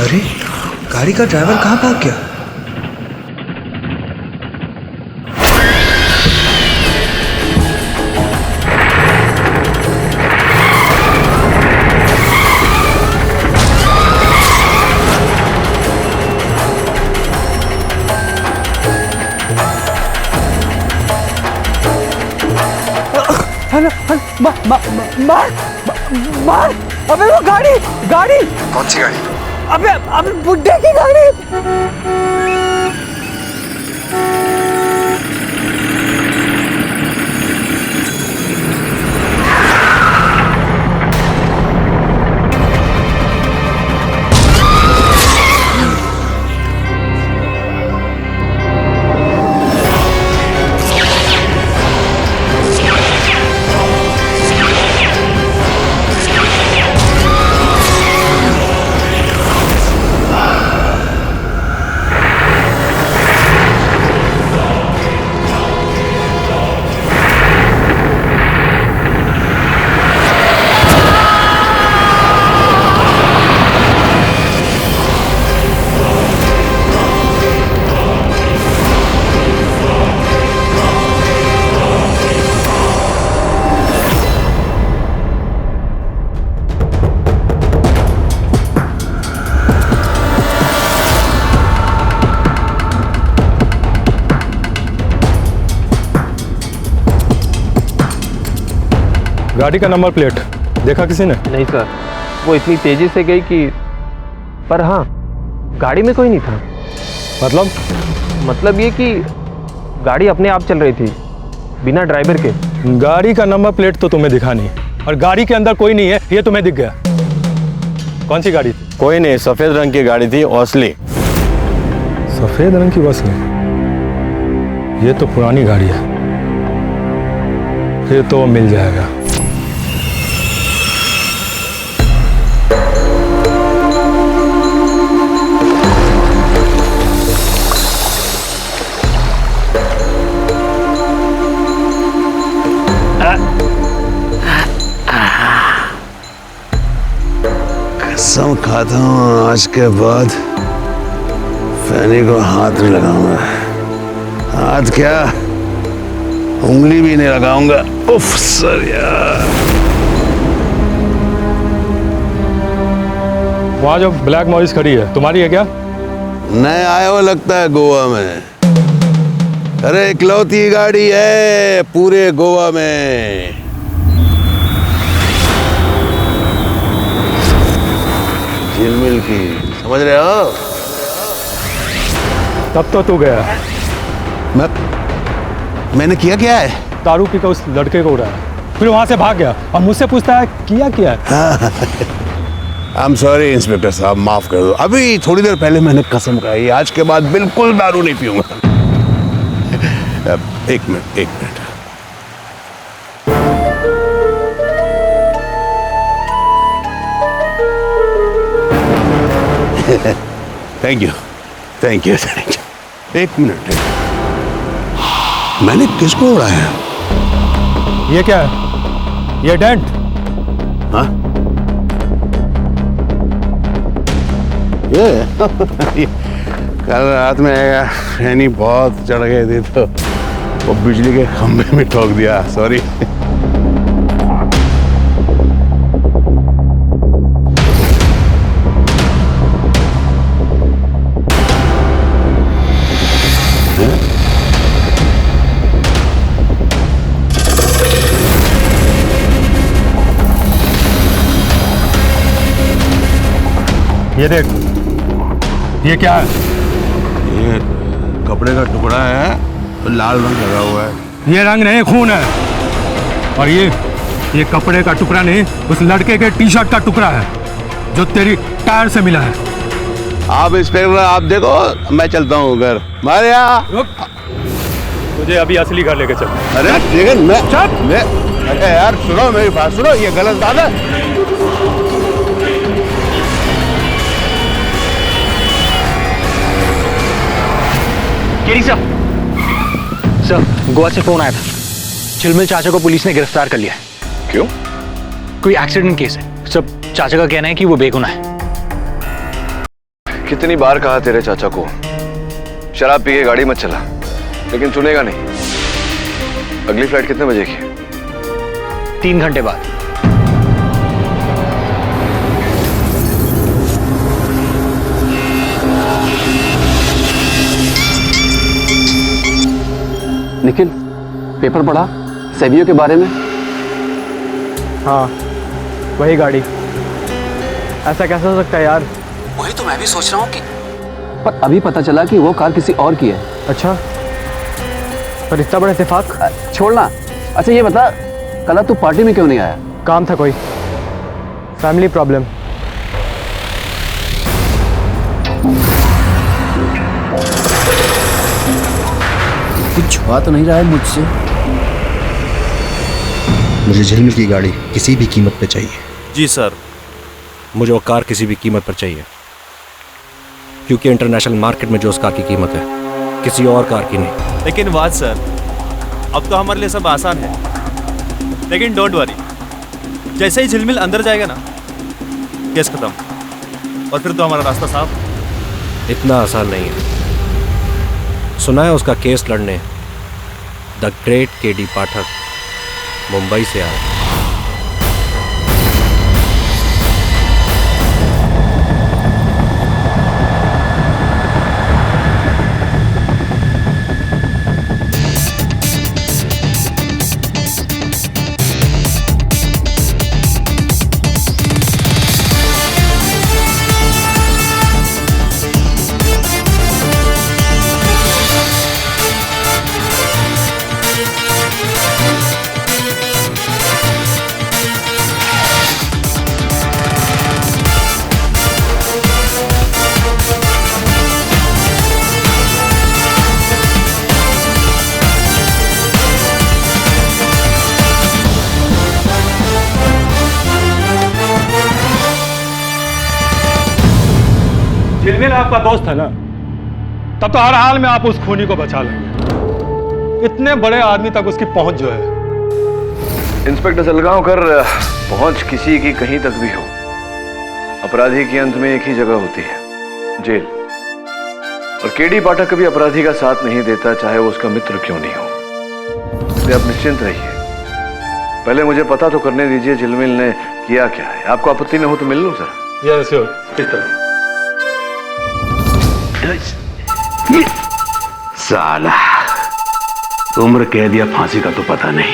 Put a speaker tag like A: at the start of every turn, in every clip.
A: अरे गाड़ी का ड्राइवर कहाँ भाग गया?
B: मार अबे वो गाड़ी
A: कौन सी गाड़ी?
B: अबे बुड्ढे की गाड़ी।
C: गाड़ी का नंबर प्लेट देखा किसी ने?
D: नहीं सर, वो इतनी तेजी से गई कि, पर हाँ गाड़ी में कोई नहीं था। मतलब ये कि गाड़ी अपने आप चल रही थी बिना ड्राइवर के।
C: गाड़ी का नंबर प्लेट तो तुम्हें दिखा नहीं और गाड़ी के अंदर कोई नहीं है ये तुम्हें दिख गया। कौन सी गाड़ी थी?
E: कोई नहीं, सफेद रंग की गाड़ी थी, ओसली।
C: सफेद रंग की बस है? ये तो पुरानी गाड़ी है, फिर तो मिल जाएगा।
F: कसम खाता हूँ आज के बाद फैनी को हाथ नहीं लगाऊंगा। हाथ क्या, उंगली भी नहीं लगाऊंगा। उफ सर यार।
C: वहाँ जो ब्लैक मॉरिस खड़ी है तुम्हारी है क्या?
F: नए आए हो लगता है गोवा में। अरे इकलौती गाड़ी है पूरे गोवा में। झिलमिल की, समझ रहे हो?
C: तब तो तू गया।
F: मैंने किया क्या है?
C: दारू पी कर उस लड़के को उड़ाया, फिर वहां से भाग गया और मुझसे पूछता है किया क्या है?
F: आई एम सॉरी इंस्पेक्टर साहब, माफ कर दो। अभी थोड़ी देर पहले मैंने कसम खाई आज के बाद बिल्कुल दारू नहीं पीऊंगा। एक मिनट। Thank you. एक मिनट। मैंने किसको उड़ाया?
C: ये क्या है? ये डेंट?
F: हाँ? ये कल रात में फैनी बहुत चढ़ गए थे तो वो बिजली के खंभे में ठोक दिया। सॉरी।
C: ये देख, ये क्या है?
F: ये कपड़े का टुकड़ा है, लाल रंग लगा हुआ है।
C: ये रंग नहीं, खून है। और ये कपड़े का टुकड़ा नहीं, उस लड़के के टी शर्ट का टुकड़ा है जो तेरी टायर से मिला है।
F: आप इंस्पेक्टर आप देखो, मैं चलता हूँ घर। मारिया
C: तुझे अभी असली घर लेके चल।
F: अरे लेकिन मैं अरे यार सुनो मेरी बात सुनो, ये गलत बात है।
G: सर, गोवा से फोन आया था। झिलमिल चाचा को पुलिस ने गिरफ्तार कर लिया है।
E: क्यों?
G: कोई एक्सीडेंट केस है। सब चाचा का कहना है कि वो बेगुनाह है।
A: कितनी बार कहा तेरे चाचा को शराब पी के गाड़ी मत चला, लेकिन सुनेगा नहीं। अगली फ्लाइट कितने बजे की है?
G: 3 घंटे बाद।
H: निखिल, पेपर पढ़ा सेवियो के बारे में?
B: हाँ, वही गाड़ी। ऐसा कैसे हो सकता है यार?
H: वही तो मैं भी सोच रहा हूँ कि पर अभी पता चला कि वो कार किसी और की है।
B: अच्छा, पर इतना बड़ा इत्तेफाक?
H: छोड़ना। अच्छा ये बता, कल तू पार्टी में क्यों नहीं आया?
B: काम था कोई, फैमिली प्रॉब्लम।
I: कुछ छुपा तो नहीं रहा है मुझसे?
J: मुझे झिलमिल की गाड़ी किसी भी कीमत पे चाहिए।
K: जी सर, मुझे वो कार किसी भी कीमत पर चाहिए, क्योंकि इंटरनेशनल मार्केट में जो उस कार की कीमत है किसी और कार की नहीं।
L: लेकिन बात सर, अब तो हमारे लिए सब आसान है, लेकिन डोंट वरी, जैसे ही झिलमिल अंदर जाएगा ना, केस खत्म, और फिर तो हमारा रास्ता साफ।
K: इतना आसान नहीं है। सुना है उसका केस लड़ने द ग्रेट केडी पाठक मुंबई से आया।
C: झिलमिल आपका दोस्त है ना, तब तो हर हाल में आप उस खूनी को बचा लेंगे। इतने बड़े आदमी तक उसकी पहुंच जो है।
A: इंस्पेक्टर सलगांवकर, पहुंच किसी की कहीं तक भी हो, अपराधी के अंत में एक ही जगह होती है, जेल। और केडी पाठक कभी अपराधी का साथ नहीं देता, चाहे वो उसका मित्र क्यों नहीं हो। इसलिए आप निश्चिंत रहिए। पहले मुझे पता तो करने दीजिए झिलमिल ने किया क्या है। आपको आपत्ति न हो तो मिल लूं सर?
C: यस श्योर, इस तरह।
F: साला उम्र कह दिया, फांसी का तो पता नहीं,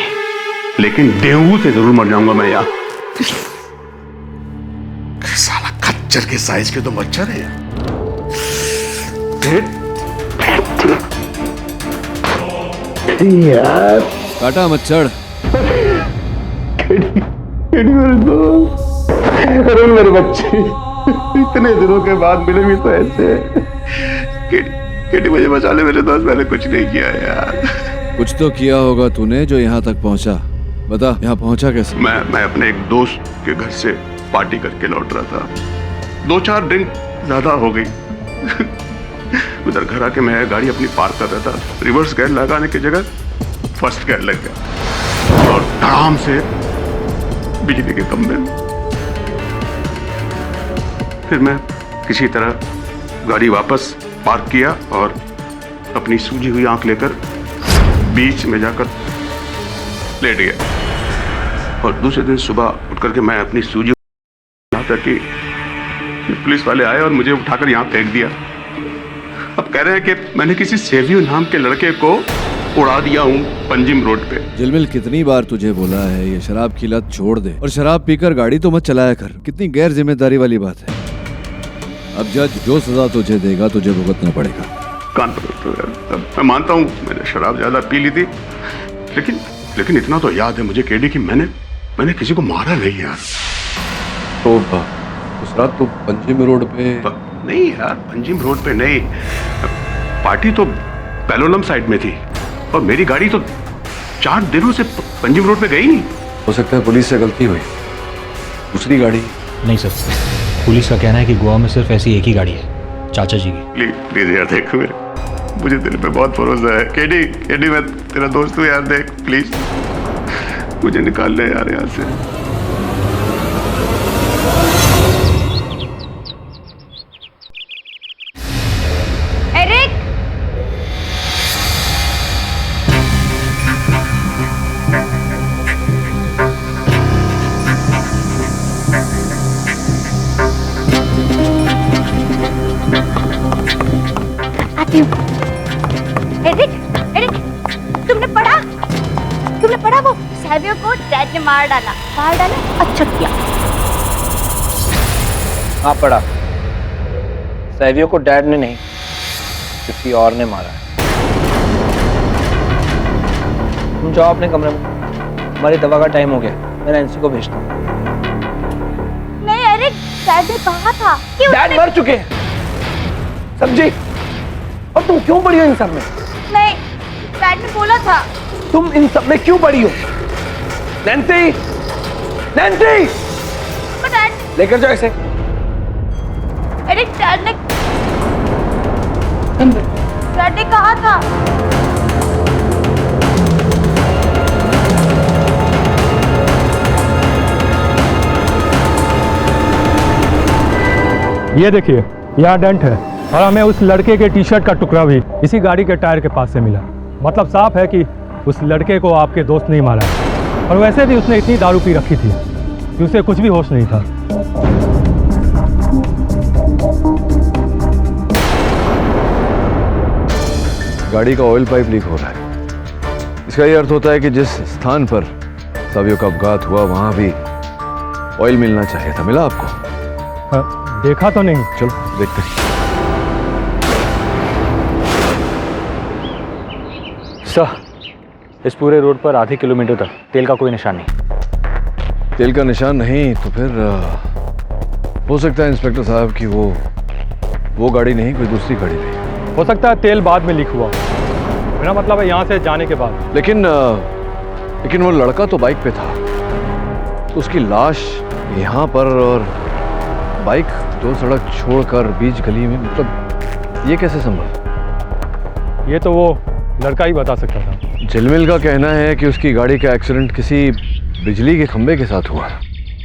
F: लेकिन डेंगू से जरूर मर जाऊंगा मैं यार। साला खच्चर के साइज के तो मच्छर है यार।
I: काटा मच्छर।
F: मेरे दोस्त, अरे मेरे बच्चे, इतने दिनों के बाद मिले भी तो ऐसे। केडी मुझे बचा ले मेरे दोस्त, मैंने कुछ नहीं किया यार।
I: कुछ तो किया होगा तूने जो यहाँ तक पहुँचा। बता, यहाँ पहुँचा कैसे?
F: मैं अपने एक दोस्त के घर से पार्टी करके लौट रहा था। 2-4 ड्रिंक ज्यादा हो गई। उधर घर आके मैं गाड़ी अपनी पार्क कर रहा था, रिवर्स गियर लगाने की जगह फर्स्ट गियर लग गया और धड़ाम से बिजली के खंभे। फिर मैं किसी तरह गाड़ी वापस पार्क किया और अपनी सूजी हुई आंख लेकर बीच में जाकर लेट गया। और दूसरे दिन सुबह उठ करके मैं अपनी सूजी यहाँ तक कि पुलिस वाले आए और मुझे उठाकर यहाँ फेंक दिया। अब कह रहे हैं कि मैंने किसी सेवियो नाम के लड़के को उड़ा दिया हूँ पंजिम रोड पे।
I: झिलमिल, कितनी बार तुझे बोला है ये शराब की लत छोड़ दे और शराब पीकर गाड़ी तो मत चलाया कर। कितनी गैर जिम्मेदारी वाली बात है। अब जज जो सजा तुझे देगा तुझे भुगतना पड़ेगा।
F: कान पकड़। मैं मानता हूँ मैंने शराब ज्यादा पी ली थी, लेकिन इतना तो याद है मुझे केडी कि मैंने किसी को मारा नहीं यार।
D: तो उस रात तो पंजिम रोड पे?
F: नहीं यार, पंजिम रोड पे नहीं, पार्टी तो पेलोलम साइड में थी और मेरी गाड़ी तो 4 दिनों से पंजिम रोड पे गई नहीं।
D: हो सकता है पुलिस से गलती हुई, दूसरी गाड़ी?
G: नहीं सर, पुलिस का कहना है कि गोवा में सिर्फ ऐसी एक ही गाड़ी है, चाचा जी की।
F: प्लीज यार देख, मुझे दिल पे बहुत भरोसा है। केडी मैं तेरा दोस्त हूँ यार, देख प्लीज मुझे निकाल ले यार यहाँ से।
M: तुम्हें पड़ा वो सैवियो को डैड ने मार डाला? अच्छा किया।
G: हाँ पड़ा। सैवियो को डैड ने नहीं, किसी और ने मारा है। तुम जाओ अपने कमरे में, हमारी दवा का टाइम हो गया। मैं नैन्सी को भेजता हूँ।
M: नहीं अरे डैड ने कहा था कि
G: डैड मर चुके हैं समझी, और तुम क्यों पड़ी हो इन सब में?
M: नहीं, डैड ने बोला था।
G: तुम इन सब में क्यों पड़ी हो? नैन्सी, नैन्सी, लेकर जाओ इसे।
M: अरे डैड ने कहा था।
C: ये देखिए, यहाँ डेंट है और हमें उस लड़के के टी शर्ट का टुकड़ा भी इसी गाड़ी के टायर के पास से मिला। मतलब साफ है कि उस लड़के को आपके दोस्त नहीं मारा है। और वैसे भी उसने इतनी दारू पी रखी थी कि उसे कुछ भी होश नहीं था।
A: गाड़ी का ऑयल पाइप लीक हो रहा है। इसका यह अर्थ होता है कि जिस स्थान पर सैवियो का अपघात हुआ वहां भी ऑयल मिलना चाहिए था। मिला आपको?
C: देखा तो नहीं।
A: चलो देखते हैं।
G: सर, इस पूरे रोड पर आधे किलोमीटर तक तेल का कोई निशान नहीं।
A: तेल का निशान नहीं तो फिर हो सकता है इंस्पेक्टर साहब कि वो गाड़ी नहीं, कोई दूसरी गाड़ी थी।
C: हो सकता है तेल बाद में लीक हुआ। मेरा मतलब है यहाँ से जाने के बाद।
A: लेकिन वो लड़का तो बाइक पे था, तो उसकी लाश यहाँ पर और बाइक दो सड़क छोड़कर बीच गली में, मतलब ये कैसे संभव?
C: ये तो वो लड़का ही बता सकता था।
A: झिलमिल का कहना है कि उसकी गाड़ी का एक्सीडेंट किसी बिजली के खंबे के साथ हुआ।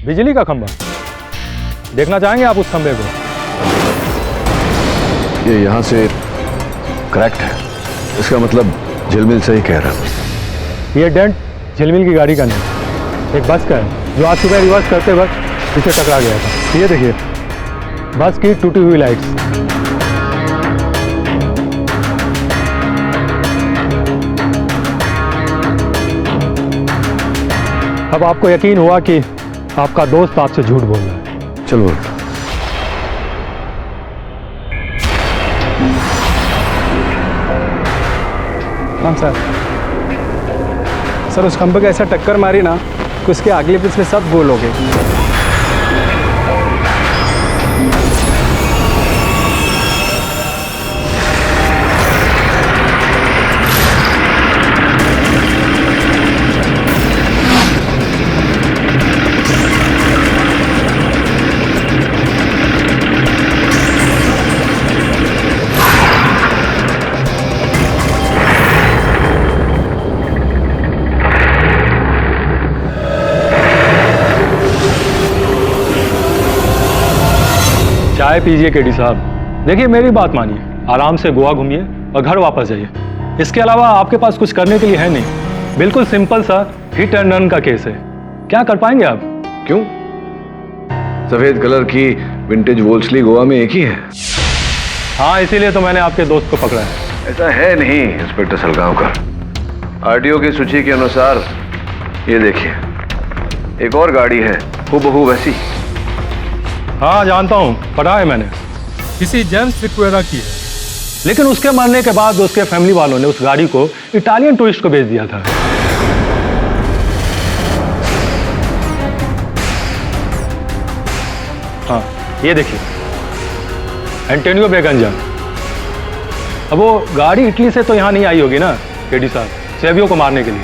C: बिजली का खंबा? देखना चाहेंगे आप उस खंबे को?
A: ये यहाँ से करेक्ट है। इसका मतलब झिलमिल सही कह रहा है।
C: ये डेंट झिलमिल की गाड़ी का नहीं, एक बस का है जो आज सुबह रिवर्स करते वक्त इसे टकरा गया था। ये देखिए, बस की टूटी हुई लाइट्स। अब आपको यकीन हुआ कि आपका दोस्त आपसे झूठ बोल रहा है।
A: चलो
B: हाँ सर, उस खंबे को ऐसा टक्कर मारी ना कि उसके अगले पिछले सब गोल हो गए।
C: चाय पीजिए केडी साहब। देखिए मेरी बात मानिए, आराम से गोवा घूमिए और घर वापस जाइए। इसके अलावा आपके पास कुछ करने के लिए है नहीं। बिल्कुल सिंपल सा हिट एंड रन का केस है। क्या कर पाएंगे आप?
A: क्यों? सफेद कलर की विंटेज वोल्सली गोवा में एक ही है।
C: हाँ, इसीलिए तो मैंने आपके दोस्त को पकड़ा है।
A: ऐसा है नहीं इंस्पेक्टर सलगांवकर। आरटीओ की सूची के अनुसार ये देखिए, एक और गाड़ी है हूबहू वैसी।
C: हाँ जानता हूँ, पढ़ा है मैंने। किसी जेम्स सिक्वेरा की है। लेकिन उसके मरने के बाद उसके फैमिली वालों ने उस गाड़ी को इटालियन टूरिस्ट को बेच दिया था। हाँ ये देखिए, एंटोनियो बेगंजा। अब वो गाड़ी इटली से तो यहाँ नहीं आई होगी ना केडी साहब, सैवियो को मारने के लिए।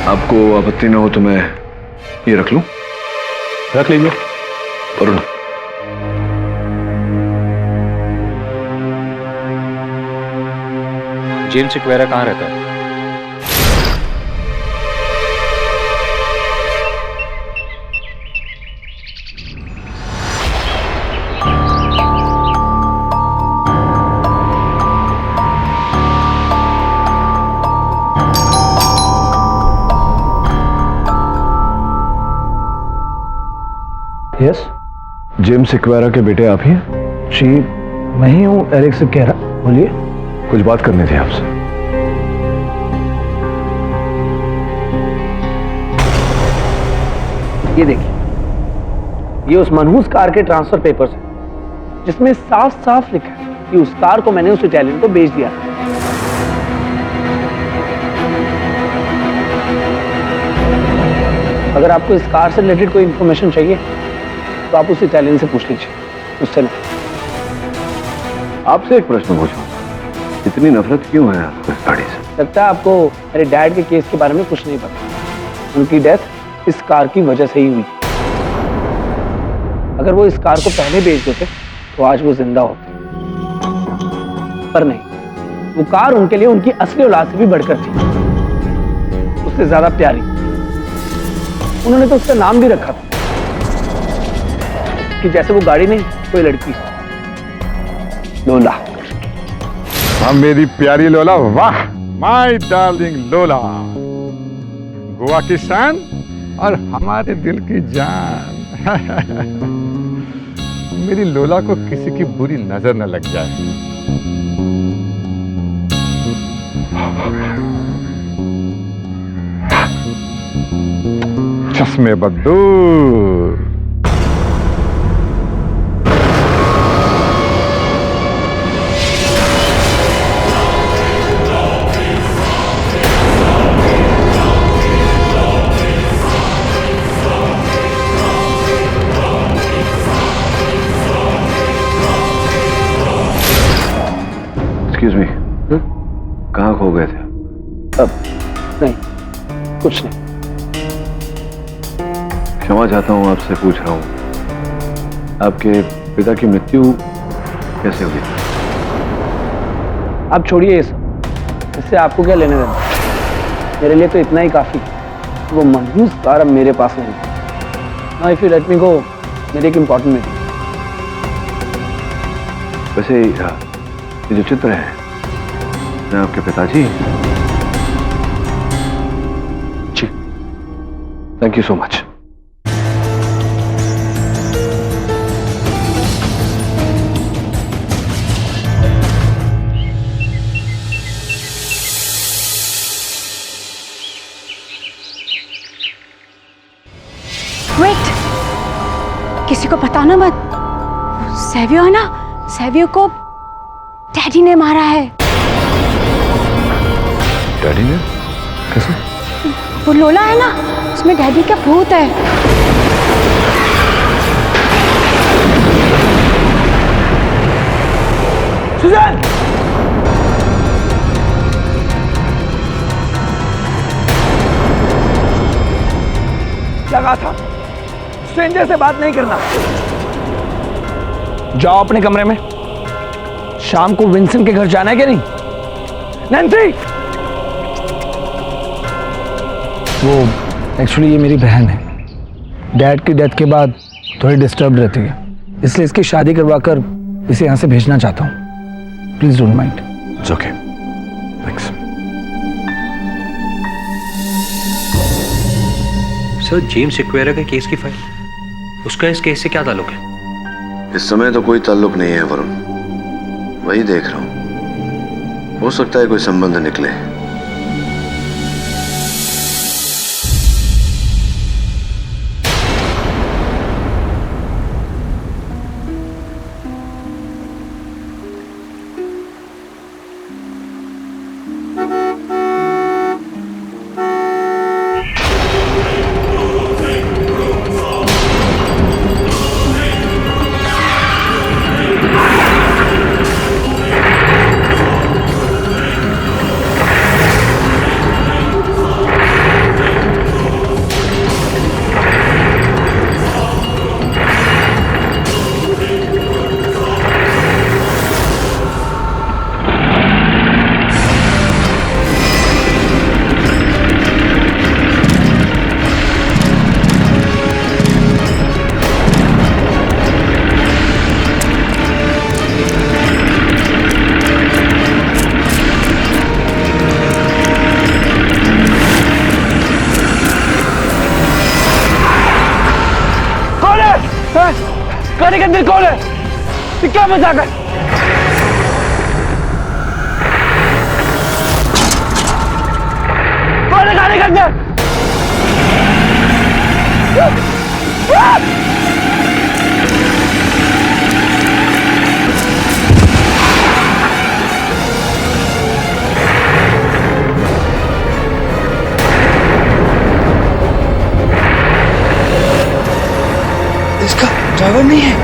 A: आपको आपत्ति न हो तो मैं ये रख लूं?
C: रख लीजिए।
A: अरुण,
G: जेम्स सिक्वेरा कहाँ रहता है?
B: यस,
A: जेम्स सिक्वेरा के बेटे आप ही हैं?
B: जी मैं ही हूँ, एरिक सिक्वेरा। बोलिए।
A: कुछ बात करनी थी आपसे।
G: ये देखिए, ये उस मनहूस कार के ट्रांसफर पेपर्स हैं, जिसमें साफ साफ लिखा है कि उस कार को मैंने उस इटालियन को बेच दिया। अगर आपको इस कार से रिलेटेड कोई इंफॉर्मेशन चाहिए तो आप उस इटालियन से पूछ लीजिए, उससे नहीं।
A: आपसे एक प्रश्न पूछूं, इतनी नफरत क्यों है आपको इस गाड़ी से?
G: लगता है आपको मेरे डैड के केस के बारे में कुछ नहीं पता। उनकी डेथ इस कार की वजह से ही हुई। अगर वो इस कार को पहले बेच देते तो आज वो जिंदा होते, पर नहीं, वो कार उनके लिए उनकी असली औलाद से भी बढ़कर थी, उससे ज्यादा प्यारी। उन्होंने तो उसका नाम भी रखा था कि जैसे वो गाड़ी नहीं, कोई लड़की, लोला।
N: हाँ मेरी प्यारी लोला, वाह, माय डार्लिंग लोला, गोवा की शान और हमारे दिल की जान। मेरी लोला को किसी की बुरी नजर न लग जाए। चश्मे बदूर।
A: एक्सक्यूज मी, कहाँ खो गए थे?
G: अब नहीं, कुछ नहीं।
A: क्षमा चाहता हूँ, आपसे पूछ रहा हूँ, आपके पिता की मृत्यु कैसे हुई?
G: आप छोड़िए ये सब, इससे आपको क्या लेने देना? मेरे लिए तो इतना ही काफी। वो मनहूस कार अब मेरे पास नहीं। Now if you let me go, मेरी एक इंपॉर्टेंट मीटिंग।
A: वैसे ये जो चित्र है, मैं आपके पिताजी? जी, thank you so much.
M: Wait, किसी को बताना मत। सेवियो है ना, सेवियो को डैडी ने मारा है।
N: डैडी ने? कैसे?
M: वो लोला है ना, उसमें डैडी का भूत है।
G: सुजैन! क्या कहा था? स्ट्रेंजर से बात नहीं करना। जाओ अपने कमरे में। शाम को विंसेंट के घर जाना है क्या नहीं? नैन्सी! वो एक्चुअली ये मेरी बहन है। डैड की डेथ के बाद थोड़ी डिस्टर्ब रहती है, इसलिए इसकी शादी करवाकर इसे यहाँ से भेजना चाहता हूँ। Please don't mind.
A: It's okay, thanks.
J: Sir, James एक्वेरा का केस की फाइल, उसका इस केस से क्या ताल्लुक है?
A: इस समय तो कोई ताल्लुक नहीं है वरुण, वही देख रहा हूं। हो सकता है कोई संबंध निकले।
G: गाड़ी के अंदर कौन है? ये क्या मजाक है? कौन है गाड़ी के अंदर?
H: इसका ड्राइवर नहीं है।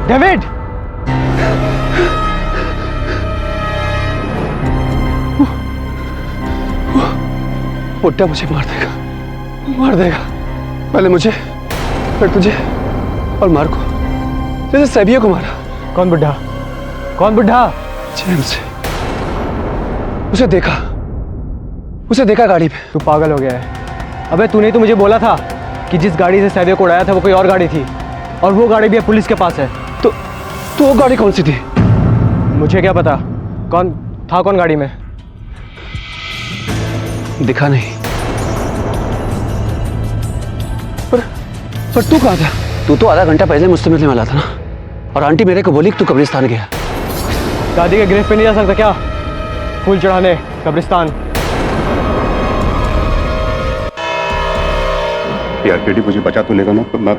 B: डेविड,
H: बुड्ढा मुझे मार देगा, मार देगा। पहले मुझे, फिर तुझे और मार्को, जैसे सैवियो को मारा।
B: कौन बुड्ढा? कौन बुड्ढा?
H: जेम्स, उसे देखा गाड़ी पे।
B: तू पागल हो गया है। अबे तूने तो मुझे बोला था कि जिस गाड़ी से सैवियो को उड़ाया था वो कोई और गाड़ी थी, और वो गाड़ी भी अब पुलिस के पास है।
H: तो वो गाड़ी कौन सी थी?
B: मुझे क्या पता कौन था, कौन गाड़ी में।
H: दिखा नहीं। पर तू कहाँ था? तू तो आधा घंटा पहले मुझसे मिलने वाला था ना, और आंटी मेरे को बोली कि तू कब्रिस्तान गया।
B: दादी के ग्रेव पे नहीं जा सकता क्या? फूल चढ़ाने कब्रिस्तान।
N: यार केडी, मुझे बचा तो लेगा ना? तो मैं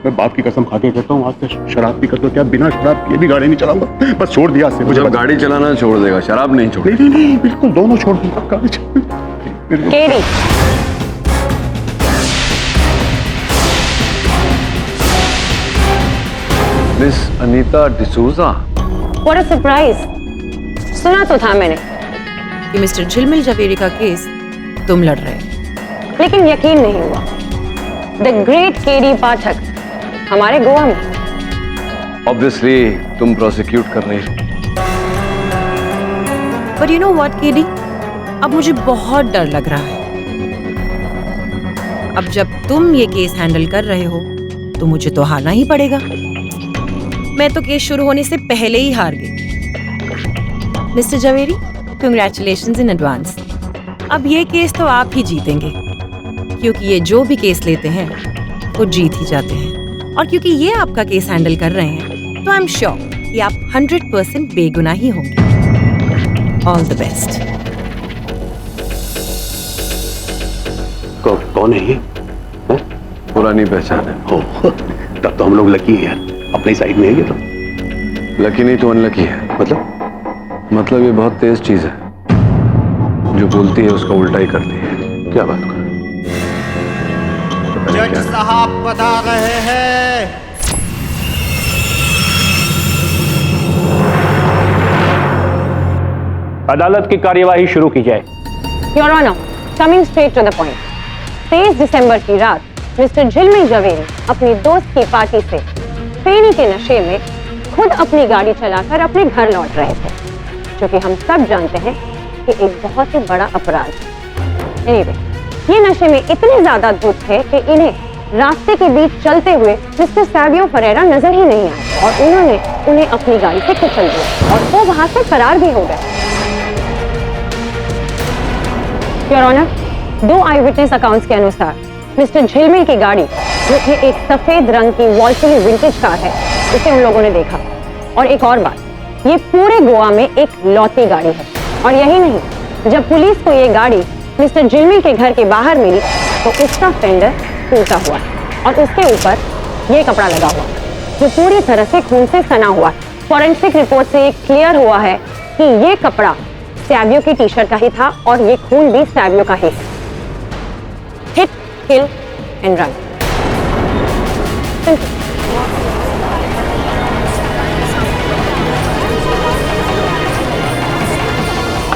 N: बाप की कसम खा के कहता हूँ, आज से शराब पीकर तो क्या, बिना शराब पिए भी गाड़ी नहीं चलाऊंगा। बस छोड़ दिया आज से।
A: जब गाड़ी चलाना छोड़ देगा, शराब नहीं छोड़।
N: नहीं, बिल्कुल दोनों छोड़ दूंगा। गाड़ी
M: KD,
A: miss Anita D'Souza.
M: What a surprise. सुना तो था मैंने
O: कि मिस्टर झिलमिल जवेरी का केस तुम लड़ रहे हो,
M: लेकिन यकीन नहीं हुआ। द ग्रेट केडी पाठक हमारे गोवा में।
A: ऑब्वियसली तुम प्रोसिक्यूट कर रही हो।
O: पर यू नो व्हाट केडी, अब मुझे बहुत डर लग रहा है। अब जब तुम ये केस हैंडल कर रहे हो तो मुझे तो हारना ही पड़ेगा। मैं तो केस शुरू होने से पहले ही हार गई। Mister Jhaveri, congratulations in advance. अब ये केस तो आप ही जीतेंगे, क्योंकि ये जो भी केस लेते हैं वो जीत ही जाते हैं। और क्योंकि ये आपका केस हैंडल कर रहे हैं तो आई एम श्योर कि आप 100% बेगुनाह ही होंगे। All the best.
H: कौन है ये?
A: पुरानी पहचान है।
H: हो, तब तो हम लोग लकी हैं, अपनी साइड में है ये तो।
A: लकी नहीं तो अनलकी है। मतलब ये बहुत तेज चीज है, जो बोलती है उसका उल्टा ही करती है।
H: क्या बात कर?
P: जज साहब बता रहे हैं।
D: अदालत की कार्यवाही शुरू की जाए।
M: Your honour, coming straight to the point. 23 दिसंबर की रात मिस्टर झिलमिल जवेरी अपनी दोस्त की पार्टी से फेनी के नशे में खुद अपनी गाड़ी चलाकर अपने घर लौट रहे थे, जो कि हम सब जानते हैं कि एक बहुत ही बड़ा अपराध है। एनीवे, ये नशे में इतने ज्यादा धुत थे कि इन्हें रास्ते के बीच चलते हुए मिस्टर सैवियो फरेरा नजर ही नहीं आए, और उन्होंने उन्हें अपनी गाड़ी से कुचल दिया और वो वहां से फरार भी हो गए। Your honour, 2 eyewitness accounts के अनुसार मिस्टर झिलमिल की गाड़ी, जो कि एक सफेद रंग की वॉल्सली विंटेज कार है, उसे उन लोगों ने देखा। और एक और बात, ये पूरे गोवा में एक लौती गाड़ी है। और यही नहीं, जब पुलिस को ये गाड़ी मिस्टर झिलमिल के घर के बाहर मिली तो उसका फेंडर टूटा हुआ और उसके ऊपर ये कपड़ा लगा हुआ, जो पूरी तरह से खून से सना हुआ। फॉरेंसिक रिपोर्ट से ये क्लियर हुआ है कि ये कपड़ा सैवियो की टी शर्ट का ही था, और ये खून भी सैवियो का ही है। Hit, kill and run.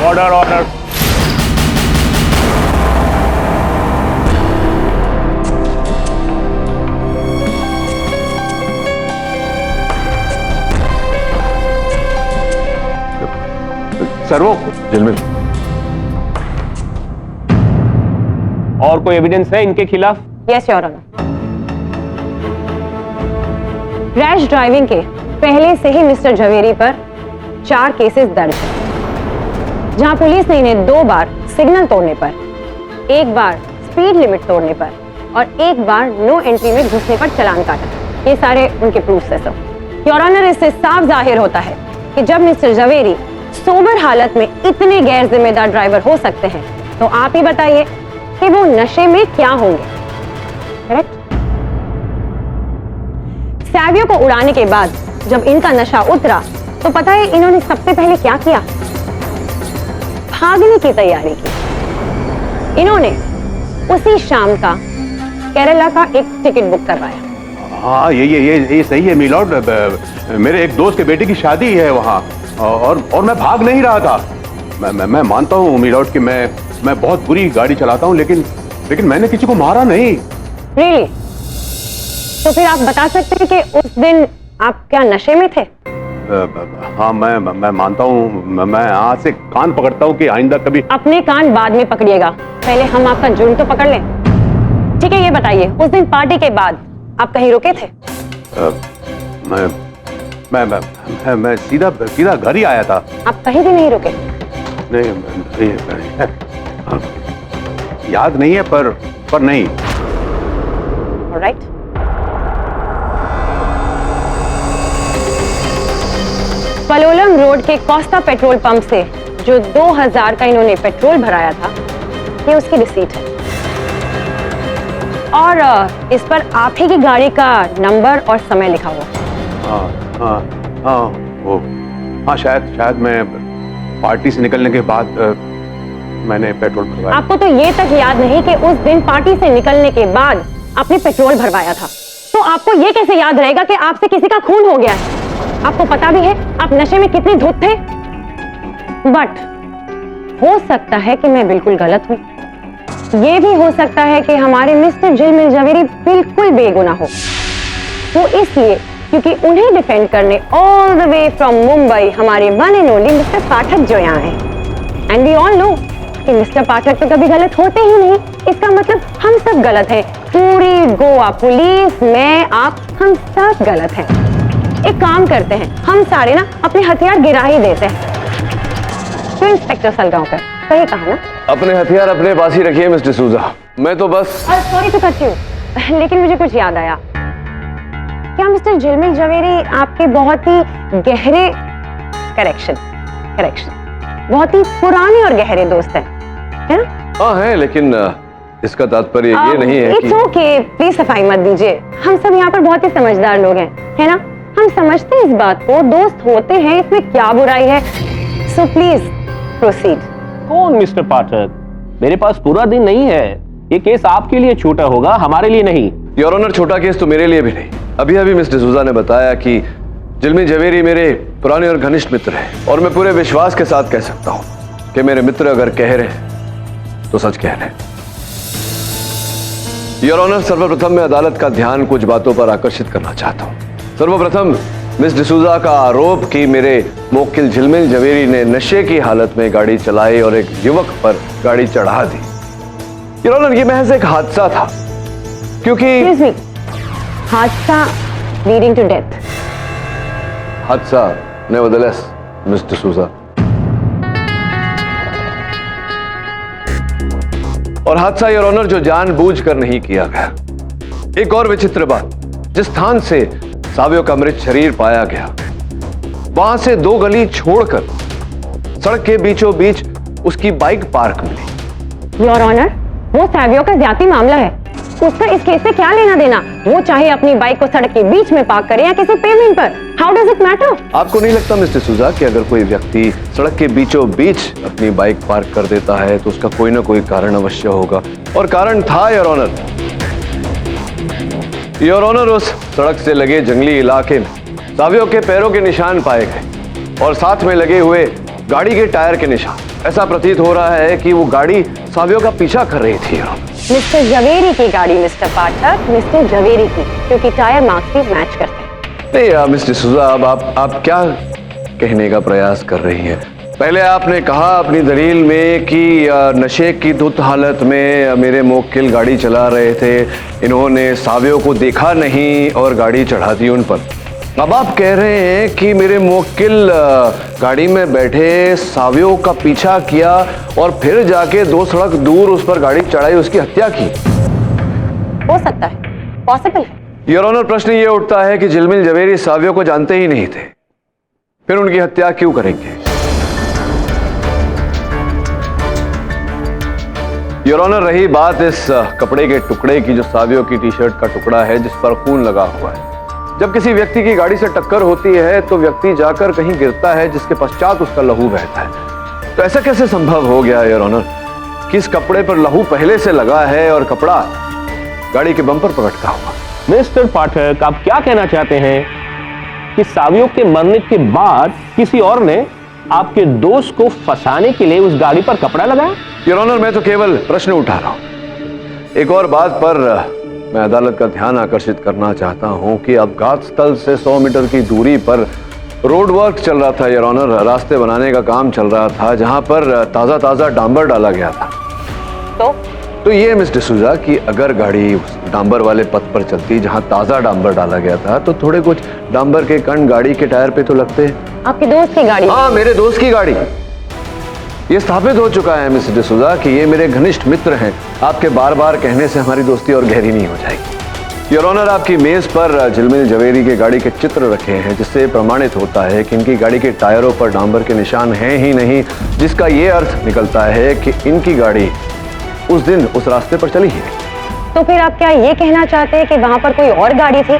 D: Order order.
A: Sir वो झिलमिल।
D: और कोई एविडेंस है इनके खिलाफ?
M: Yes your honour. Rash driving के पहले से ही मिस्टर झवेरी पर 4 केसेस दर्ज हैं, जहां पुलिस ने इन्हें 2 बार सिग्नल तोड़ने पर, 1 बार स्पीड लिमिट तोड़ने पर और 1 बार नो एंट्री में घुसने पर चालान काटा। ये सारे उनके प्रूफ्स हैं सब। योर ऑनर, इससे साफ जाहिर होता है कि जब मिस्टर झवेरी सोबर हालत में इतने गैर जिम्मेदार ड्राइवर हो सकते हैं, तो आप ही बताइए कि वो नशे में क्या होंगे। करेक्ट? सैवियो को उड़ाने के बाद जब इनका नशा उतरा तो पता है इन्होंने सबसे पहले क्या किया? भागने की तैयारी की। इन्होंने उसी शाम का केरला का एक टिकट बुक करवाया।
Q: हाँ, ये सही है मिलॉर्ड। मेरे एक दोस्त के बेटे की शादी है वहाँ, और मैं भाग नहीं रहा था। मैं मानता हूँ मिलॉर्ड कि मैं बहुत बुरी गाड़ी चलाता हूँ, लेकिन मैंने किसी को मारा नहीं।
M: Really? तो फिर आप बता सकते हैं कि उस दिन आप क्या नशे में थे?
Q: हाँ, मैं मानता हूँ। मैं आज से कान पकड़ता हूँ कि आइंदा कभी।
M: अपने कान बाद में पकड़िएगा, पहले हम आपका जुर्म तो पकड़ लें। ठीक है, ये बताइए उस दिन पार्टी के बाद आप कहीं रुके थे?
Q: मैं सीधा घर ही आया था।
M: आप कहीं भी नहीं रुके?
Q: नहीं, याद नहीं है, पर नहीं।
M: Alright. पलोलम रोड के कोस्टा पेट्रोल पंप से जो 2000 का इन्होंने पेट्रोल भराया था, ये उसकी रिसीट है। और इस पर आप ही की गाड़ी का नंबर और समय लिखा हुआ।
Q: हाँ, शायद मैं पार्टी से निकलने के बाद मैंने पेट्रोल भरवाया।
M: आपको तो ये तक याद नहीं कि उस दिन पार्टी से निकलने के बाद आपने पेट्रोल भरवाया था, तो आपको ये कैसे याद रहेगा कि आपसे किसी का खून हो गया है? आपको पता भी है आप नशे में कितने धुत थे। बट हो सकता है कि मैं बिल्कुल गलत हूं। ये भी हो सकता है कि हमारे मिस्टर झिलमिल झवेरी बिल्कुल बेगुनाह हो। वो इसलिए क्योंकि उन्हें डिफेंड करने all the way from Mumbai हमारे वन एंड ओनली मिस्टर पाठक जो यहाँ हैं। एंड वी ऑल नो कि मिस्टर पाठक तो कभी गलत होते ही नहीं। इसका मतलब हम सब गलत हैं। पूरी गोवा पुलिस, मैं, आप, हम सब गलत हैं। एक काम करते हैं, हम सारे ना अपने हथियार गिरा ही देते हैं। तो इंस्पेक्टर सलगांवकर, सही कहा ना?
A: अपने हथियार अपने पास ही रखिए मिस्टर सूजा। मैं तो बस
M: सॉरी टू कट यू, लेकिन मुझे कुछ याद आया। क्या मिस्टर झिलमिल झवेरी आपके बहुत ही गहरे करेक्शन बहुत ही पुराने और गहरे दोस्त हैं, है ना?
A: हाँ है, लेकिन इसका तात्पर्य ये नहीं है कि
M: इट्स ओके, प्लीज सफाई मत दीजिए। हम सब यहाँ पर बहुत ही समझदार लोग हैं, है ना? हम समझते हैं इस बात को, दोस्त होते हैं, इसमें क्या बुराई है। So please proceed.
D: कौन मिस्टर पाठक? मेरे पास पूरा दिन नहीं है। ये केस आपके लिए छोटा होगा, हमारे लिए नहीं।
A: योर ऑनर, छोटा केस तो मेरे लिए भी नहीं। अभी मिस्टर सूजा ने बताया कि झिलमिल झवेरी मेरे पुराने और घनिष्ठ मित्र हैं, और मैं पूरे विश्वास के साथ कह सकता हूं कि मेरे मित्र अगर कह रहे हैं तो सच कह रहे हैं। योर ऑनर, सर्वप्रथम मैं अदालत का ध्यान कुछ बातों पर आकर्षित करना चाहता हूं। सर्वप्रथम मिस डिसूजा का आरोप कि मेरे मोक्किल झिलमिल झवेरी ने नशे की हालत में गाड़ी चलाई और एक युवक पर गाड़ी चढ़ा दी। योर ऑनर, ये महज एक हादसा था, क्योंकि
M: हादसा लीडिंग टू डेथ।
A: हादसा नेवरदलेस मिस डिसूजा। और हादसा योर ऑनर जो जानबूझकर नहीं किया गया। एक और विचित्र बात, जिस स्थान से सावियो का मृत शरीर पाया गया, वहां से 2 गली छोड़कर सड़क के बीचों बीच उसकी बाइक पार्क मिली।
M: योर ऑनर, वो सावियो का ज्यादा मामला है, उसका इस केस से क्या लेना देना? वो चाहे अपनी बाइक को सड़क के बीच में पार्क करे या किसी पेमेंट पर, हाउ डज इट मैटर?
A: आपको नहीं लगता मिस्टर सूजा कि अगर कोई व्यक्ति सड़क के बीचों बीच अपनी बाइक पार्क कर देता है तो उसका कोई ना कोई कारण अवश्य होगा? और कारण था योर ऑनर। योर ऑनर, उस सड़क से लगे जंगली इलाके में सावियो के पैरों के निशान पाए गए और साथ में लगे हुए गाड़ी के टायर के निशान। ऐसा प्रतीत हो रहा है कि वो गाड़ी सावियो का पीछा कर रही थी।
M: मिस्टर झवेरी की गाड़ी मिस्टर पाठक, मिस्टर झवेरी की, क्योंकि टायर मार्क्स भी मैच करते हैं।
A: नहीं मिस्टर सूजा, अब आप क्या कहने का प्रयास कर रही हैं? पहले आपने कहा अपनी दलील में कि नशे की धुत हालत में मेरे मोक्किल गाड़ी चला रहे थे, इन्होंने सावियो को देखा नहीं और गाड़ी चढ़ा दी उन पर। अब आप कह रहे हैं कि मेरे मुवक्किल गाड़ी में बैठे सावियों का पीछा किया और फिर जाके 2 सड़क दूर उस पर गाड़ी चढ़ाई, उसकी हत्या की।
M: हो सकता है, पॉसिबल है।
A: योर ऑनर, प्रश्न ये उठता है कि झिलमिल जवेरी सावियों को जानते ही नहीं थे, फिर उनकी हत्या क्यों करेंगे? योर ऑनर, रही बात इस कपड़े के टुकड़े की जो सावियों की टी शर्ट का टुकड़ा है जिस पर खून लगा हुआ है, जब किसी व्यक्ति की गाड़ी से टक्कर होती है तो व्यक्ति जाकर कहीं गिरता है जिसके पश्चात उसका लहू बहता है। तो ऐसा कैसे संभव हो गया योर ऑनर कि इस कपड़े पर लहू पहले से लगा है और कपड़ा गाड़ी के बम्पर पर लटका हुआ?
D: मिस्टर पाठक, आप क्या कहना चाहते हैं कि सावियों के मरने के बाद किसी और ने आपके दोस्त को फंसाने के लिए उस गाड़ी पर कपड़ा लगाया?
A: योर ऑनर, मैं तो केवल प्रश्न उठा रहा हूं। एक और बात पर मैं अदालत का ध्यान आकर्षित करना चाहता हूं कि अपघात स्थल से 100 मीटर की दूरी पर रोड वर्क चल रहा था योर ऑनर, रास्ते बनाने का काम चल रहा था जहां पर ताजा ताजा डांबर डाला गया था। तो ये मिस डिसूजा कि अगर गाड़ी उस डांबर वाले पथ पर चलती जहां ताजा डांबर डाला गया था तो थोड़े कुछ डांबर के कण गाड़ी के टायर पे तो लगते।
M: आपके दोस्त की गाड़ी?
A: हाँ, मेरे दोस्त की गाड़ी। ये स्थापित हो चुका है मिस डिसूजा कि ये मेरे घनिष्ठ मित्र हैं। आपके बार बार कहने से हमारी दोस्ती और गहरी नहीं हो जाएगी। योर ऑनर, आपकी मेज पर झिलमिल जवेरी की गाड़ी के चित्र रखे हैं जिससे प्रमाणित होता है कि इनकी गाड़ी के टायरों पर डांबर के निशान हैं ही नहीं, जिसका ये अर्थ निकलता है कि इनकी गाड़ी उस दिन उस रास्ते पर चली ही नहीं।
M: तो फिर आप क्या ये कहना चाहते हैं कि वहां पर कोई और गाड़ी थी?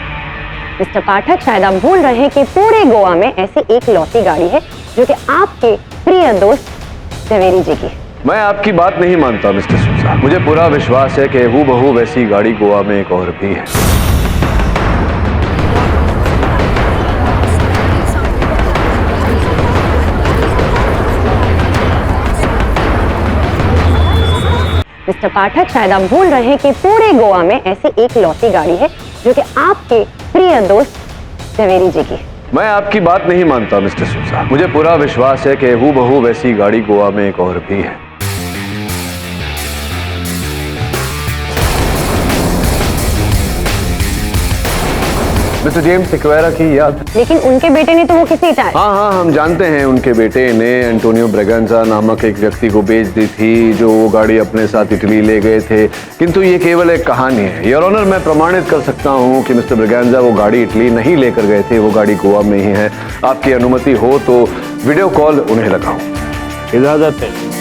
M: मिस्टर पाठक, शायद आप भूल रहे हैं कि पूरे गोवा में ऐसी एक लौती गाड़ी है जो कि आपके प्रिय दोस्त जवेरी जी की।
A: मैं आपकी बात नहीं मानता मिस्टर सूजा। मुझे पूरा विश्वास है कि हूबहू वैसी गाड़ी गोवा में एक और भी है।
M: मिस्टर पाठक, शायद आप भूल रहे हैं कि पूरे गोवा में ऐसी एक लौती गाड़ी है जो कि आपके प्रिय दोस्त जवेरी जी की।
A: मैं आपकी बात नहीं मानता मिस्टर सूजा। मुझे पूरा विश्वास है कि हूबहू वैसी गाड़ी गोवा में एक और भी है। मिस्टर जेम्स सिक्वेरा की याद?
M: लेकिन उनके बेटे ने तो वो किसी टाइम।
A: हाँ, हम जानते हैं उनके बेटे ने एंटोनियो ब्रेगेंजा नामक एक व्यक्ति को बेच दी थी जो वो गाड़ी अपने साथ इटली ले गए थे, किंतु ये केवल एक कहानी है। योर ऑनर, मैं प्रमाणित कर सकता हूँ कि मिस्टर ब्रेगेंजा वो गाड़ी इटली नहीं लेकर गए थे, वो गाड़ी गोवा में ही है। आपकी अनुमति हो तो वीडियो कॉल उन्हें लगाऊं।
D: इजाजत है।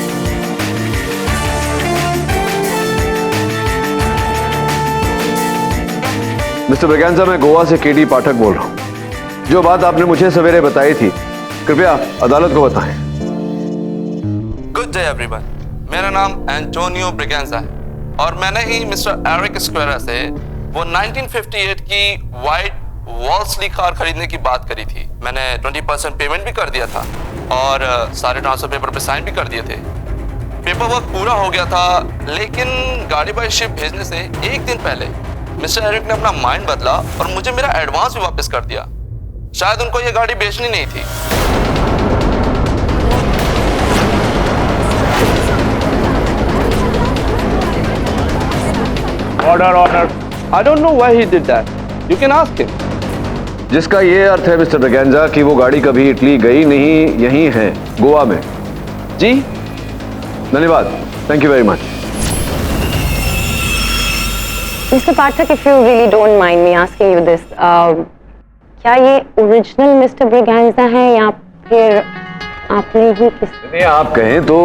A: मिस्टर ब्रेगेंजा, मैं गोवा से केडी पाठक बोल रहा हूँ। जो बात आपने मुझे सवेरे बताई थी, कृपया अदालत को बताएं।
R: गुड डे एवरीवन, मेरा नाम एंटोनियो ब्रेगेंजा है और मैंने ही मिस्टर एरिक स्क्वेरा से वो 1958 की वाइट वॉल्सली कार खरीदने की बात करी थी। मैंने 20% पेमेंट भी कर दिया था और सारे ट्रांसफर पेपर पे साइन भी कर दिए थे। पेपर वर्क पूरा हो गया था, लेकिन गाड़ी बाय शिप भेजने से एक दिन पहले मिस्टर एरिक ने अपना माइंड बदला और मुझे मेरा एडवांस भी वापस कर दिया। शायद उनको ये गाड़ी बेचनी नहीं थी।
D: Order. I don't know why he did that. You can ask him.
A: जिसका ये अर्थ है मिस्टर ब्रेगेंजा कि वो गाड़ी कभी इटली गई नहीं, यही है गोवा में।
D: जी,
A: धन्यवाद। Thank you very much.
M: Mr. Pathak, if you really don't mind me asking you this, क्या ये ओरिजिनल मिस्टर ब्रेगेंजा है या फिर आपने ही किस?
A: नहीं, आप कहें तो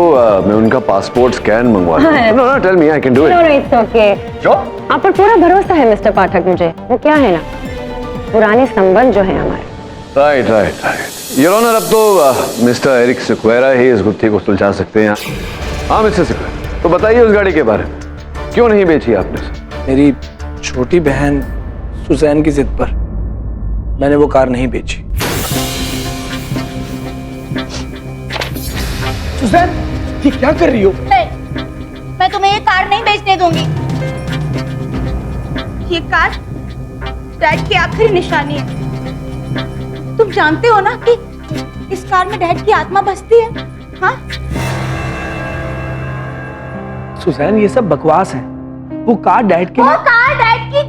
A: मैं उनका पासपोर्ट स्कैन मंगवा दूं। No, tell me, I can do it.
M: No, it's okay.
A: Sure?
M: आप पर पूरा भरोसा है मिस्टर पाठक मुझे। वो क्या है ना, पुराने संबंध जो है हमारे।
A: राइट। योर ऑनर, अब तो मिस्टर एरिक सिक्वेरा ही इस गुत्थी को सुलझा सकते हैं। हाँ मिस्टर सिक्वेरा, तो बताइए उस गाड़ी के बारे में, क्यों नहीं बेची आपने?
G: मेरी छोटी बहन सुजैन की जिद पर मैंने वो कार नहीं बेची। सुजैन, ये क्या कर रही हो?
S: नहीं, मैं तुम्हें ये कार नहीं बेचने दूंगी। ये कार डैड की आखिरी निशानी है। तुम जानते हो ना कि इस कार में डैड की आत्मा बसती है। हाँ?
G: सुजैन, ये सब बकवास है। वो कार डैड की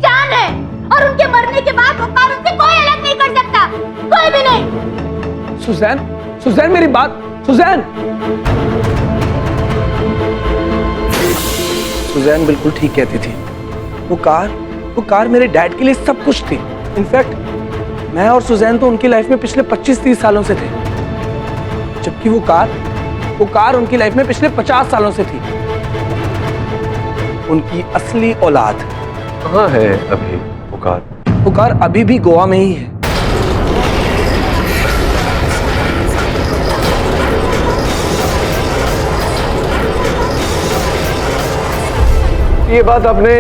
S: जान है और उनके मरने के बाद वो कार उनसे कोई अलग नहीं कर सकता।
G: सुजैन, सुजैन मेरी बात, सुजैन। सुजैन बिल्कुल ठीक कहती थी। वो कार मेरे डैड के लिए सब कुछ थी। इनफैक्ट मैं और सुजैन तो उनकी लाइफ में पिछले 25-30 सालों से थे, जबकि वो कार उनकी लाइफ में पिछले 50 सालों से थी। उनकी असली औलाद
A: कहाँ है अभी वो कार
G: अभी भी गोवा में ही है।
A: ये बात आपने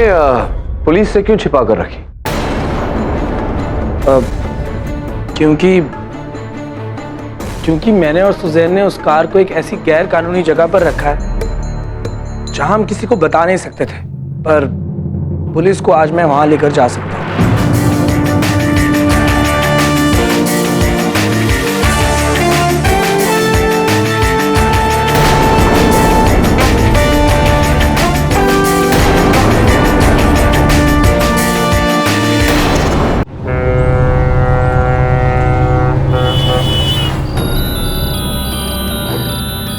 A: पुलिस से क्यों छिपा कर रखी?
G: क्योंकि मैंने और सुजैन ने उस कार को एक ऐसी गैर कानूनी जगह पर रखा है जहां हम किसी को बता नहीं सकते थे, पर पुलिस को आज मैं वहां लेकर जा सकता हूं।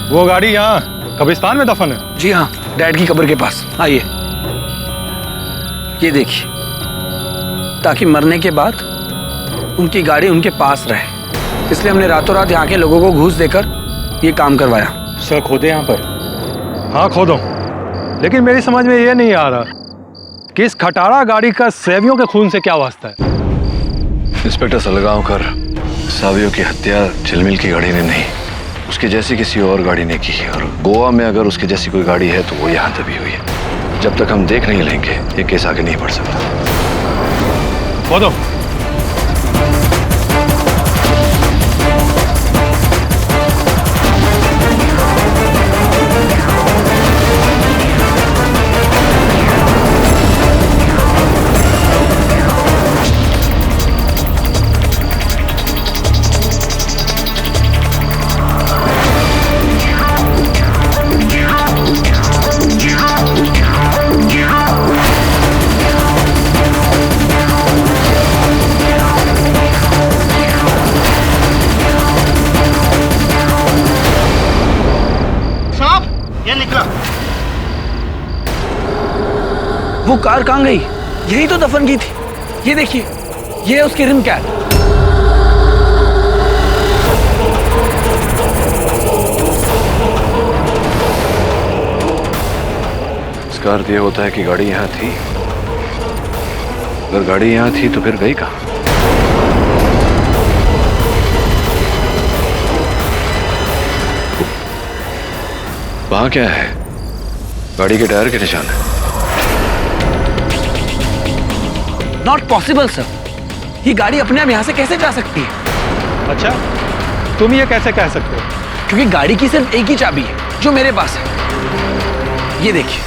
C: वो गाड़ी यहाँ कब्रिस्तान में दफन है?
G: जी हाँ, डैड की कब्र के पास। आइए, ये देखिए, ताकि मरने के बाद उनकी गाड़ी उनके पास रहे, इसलिए हमने रातों रात यहाँ के लोगों को घूस देकर ये काम करवाया।
C: सर खोदे यहाँ पर? हाँ खोदो, लेकिन मेरी समझ में ये नहीं आ रहा कि इस खटारा गाड़ी का सैवियों के खून से क्या वास्ता है।
A: इंस्पेक्टर सलगांवकर, सावियों की हत्या झिलमिल की गाड़ी ने नहीं, उसकी जैसी किसी और गाड़ी ने की है। और गोवा में अगर उसकी जैसी कोई गाड़ी है तो वो यहाँ दबी हुई है। जब तक हम देख नहीं लेंगे ये केस आगे नहीं बढ़ सकता।
C: खोदो।
G: वो कार कहाँ गई? यही तो दफन की थी। ये देखिए, ये है उसकी रिम कैप।
A: इसका अर्थ ये होता है कि गाड़ी यहाँ थी। अगर गाड़ी यहाँ थी तो फिर गई कहाँ? वहां क्या है? गाड़ी के टायर के निशान है।
G: नॉट पॉसिबल सर, ये गाड़ी अपने आप यहाँ से कैसे जा सकती है?
C: अच्छा, तुम ये कैसे कह सकते हो?
G: क्योंकि गाड़ी की सिर्फ एक ही चाबी है जो मेरे पास है। ये देखिए।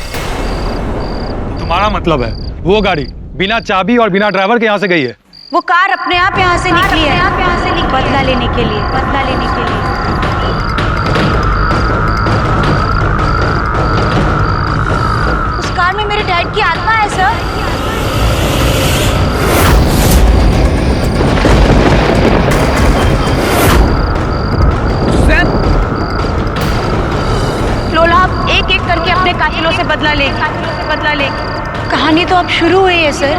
C: तुम्हारा मतलब है वो गाड़ी बिना चाबी और बिना ड्राइवर के यहाँ से गई है?
S: वो कार अपने आप यहाँ से निकली है, बदला लेने के लिए। उस कार में मेरे डैड की आत्मा है सर। लोला, आप एक एक करके अपने कातिलों से बदला ले। कहानी तो अब शुरू हुई है सर।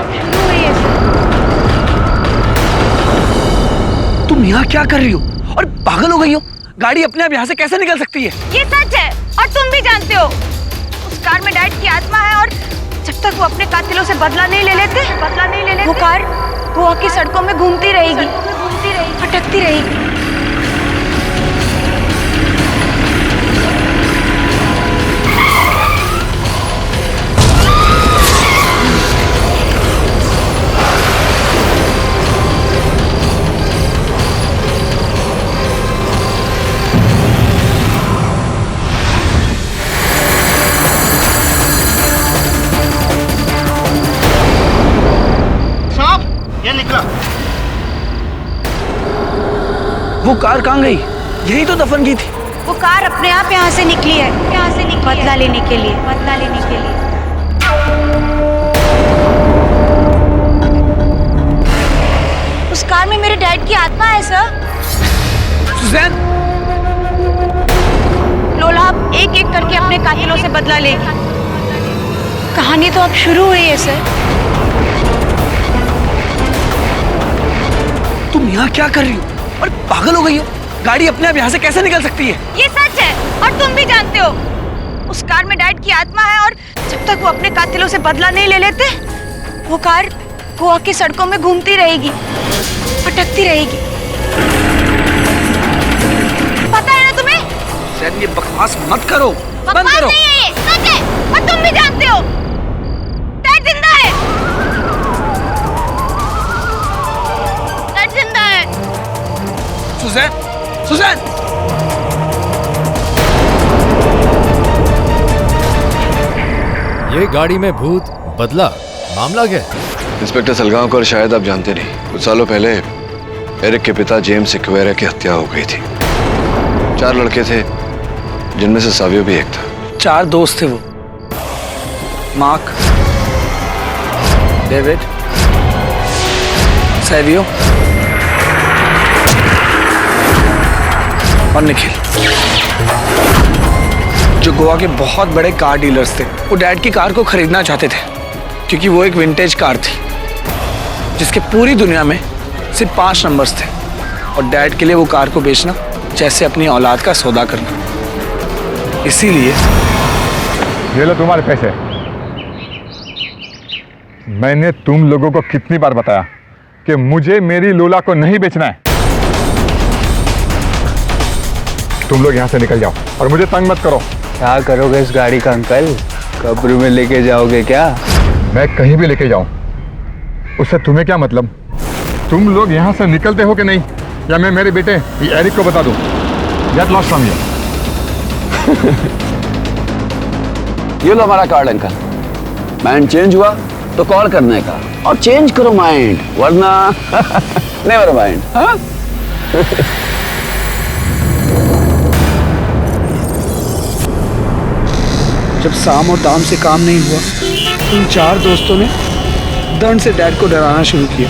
G: तुम यहाँ क्या कर रही हो? और पागल हो गई हो? गाड़ी अपने आप यहाँ से कैसे निकल सकती है?
S: ये सच है और तुम भी जानते हो। उस कार में डैड की आत्मा है और जब तक वो अपने कातिलों से बदला नहीं ले लेते, वो कार गोवा की सड़कों में घूमती रहेगी, भटकती रहेगी।
G: वो कार कहाँ गई? यही तो दफन की थी।
S: वो कार अपने आप यहाँ से निकली है, बदला लेने के लिए। उस कार में मेरे डैड की आत्मा है सर।
G: सुजैन,
S: लोला अब एक एक करके अपने कातिलों से बदला लेगी। कहानी तो अब शुरू हुई है सर।
G: तुम यहाँ क्या कर रही हो? और पागल हो गई हो? गाड़ी अपने आप यहाँ से कैसे निकल सकती है?
S: ये सच है और तुम भी जानते हो। उस कार में डैड की आत्मा है और जब तक वो अपने कातिलों से बदला नहीं ले लेते, वो कार गोवा की सड़कों में घूमती रहेगी, भटकती रहेगी। पता है ना तुम्हें?
G: सैन, ये बकवास मत करो, बंद करो।
S: नहीं है ये, सच है और तुम भी जानते हो। डैड जिंदा है, डैड जिंदा है।
G: सुजैन, सुजैन,
I: ये गाड़ी में भूत बदला, मामला क्या है?
A: इंस्पेक्टर सलगांवकर, शायद आप जानते नहीं, कुछ सालों पहले एरिक के पिता जेम्स सिक्वेरा की हत्या हो गई थी। 4 लड़के थे, जिनमें से सावियो भी एक था।
G: 4 दोस्त थे वो, मार्क, डेविड, सैवियो और निखिल, जो गोवा के बहुत बड़े कार डीलर्स थे। वो डैड की कार को खरीदना चाहते थे क्योंकि वो एक विंटेज कार थी जिसके पूरी दुनिया में सिर्फ 5 नंबर्स थे, और डैड के लिए वो कार को बेचना जैसे अपनी औलाद का सौदा करना। इसीलिए
N: ये लो तुम्हारे पैसे। मैंने तुम लोगों को कितनी बार बताया कि मुझे मेरी लोला को नहीं बेचना है। तुम लोग यहाँ से निकल जाओ और मुझे तंग मत करो।
B: क्या करोगे इस गाड़ी का अंकल? कब्र में लेके जाओगे क्या?
N: मैं कहीं भी लेके जाऊं, उससे तुम्हें क्या मतलब? तुम लोग यहाँ से निकलते हो कि नहीं, या मैं मेरे बेटे एरिक को बता दूं? Get lost from here.
F: ये लो हमारा कार्ड अंकल। माइंड चेंज हुआ तो कॉल करने का, और चेंज करो माइंड, वरना नेवर माइंड। हाँ?
G: जब साम और दाम से काम नहीं हुआ, उन 4 दोस्तों ने दंड से डैड को डराना शुरू किया,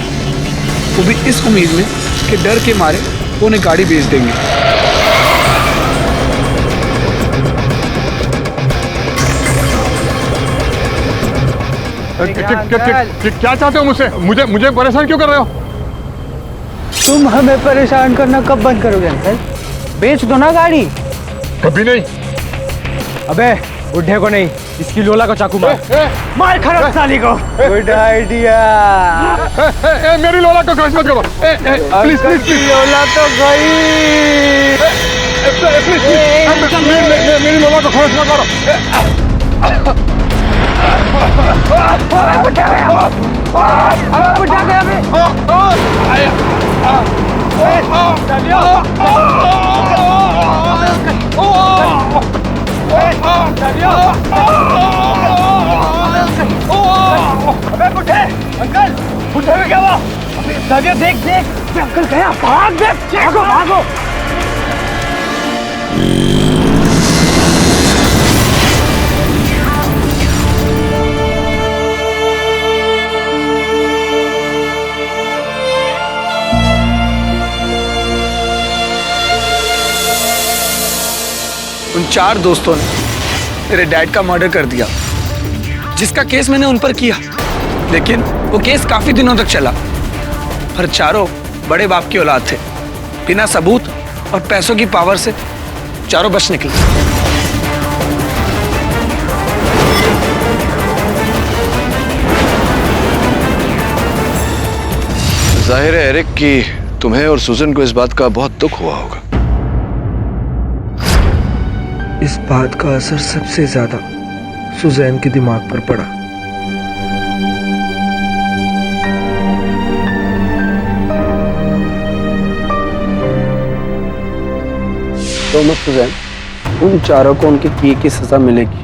G: वो भी इस उम्मीद में कि डर के मारे वो उन्हें गाड़ी बेच देंगे।
N: क्या चाहते हो मुझसे? मुझे परेशान क्यों कर रहे हो?
B: तुम हमें परेशान करना कब बंद करोगे अंकल? बेच दो ना गाड़ी।
N: कभी नहीं।
B: अबे बुढ़े को नहीं, इसकी लोला को चाकू मार। मार खराब साली को। Good idea.
N: मेरी लोला को क्रश मत करो। Please please please.
B: लोला तो गई।
N: प्लीज मेरी लोला को क्रश मत करो।
B: अंकल, बुढ़े में क्या हुआ? देख देख, अंकल गया। भाग देख, भागो भागो।
G: उन 4 दोस्तों ने मेरे डैड का मर्डर कर दिया, जिसका केस मैंने उन पर किया, लेकिन वो केस काफी दिनों तक चला। पर चारों बड़े बाप की औलाद थे, बिना सबूत और पैसों की पावर से चारों बच निकले।
A: जाहिर है एरिक की तुम्हें और सुजन को इस बात का बहुत दुख हुआ होगा।
H: इस बात का असर सबसे ज्यादा सुजैन के दिमाग पर पड़ा। तो मत सुजैन, उन चारों को उनके किए की सजा मिलेगी,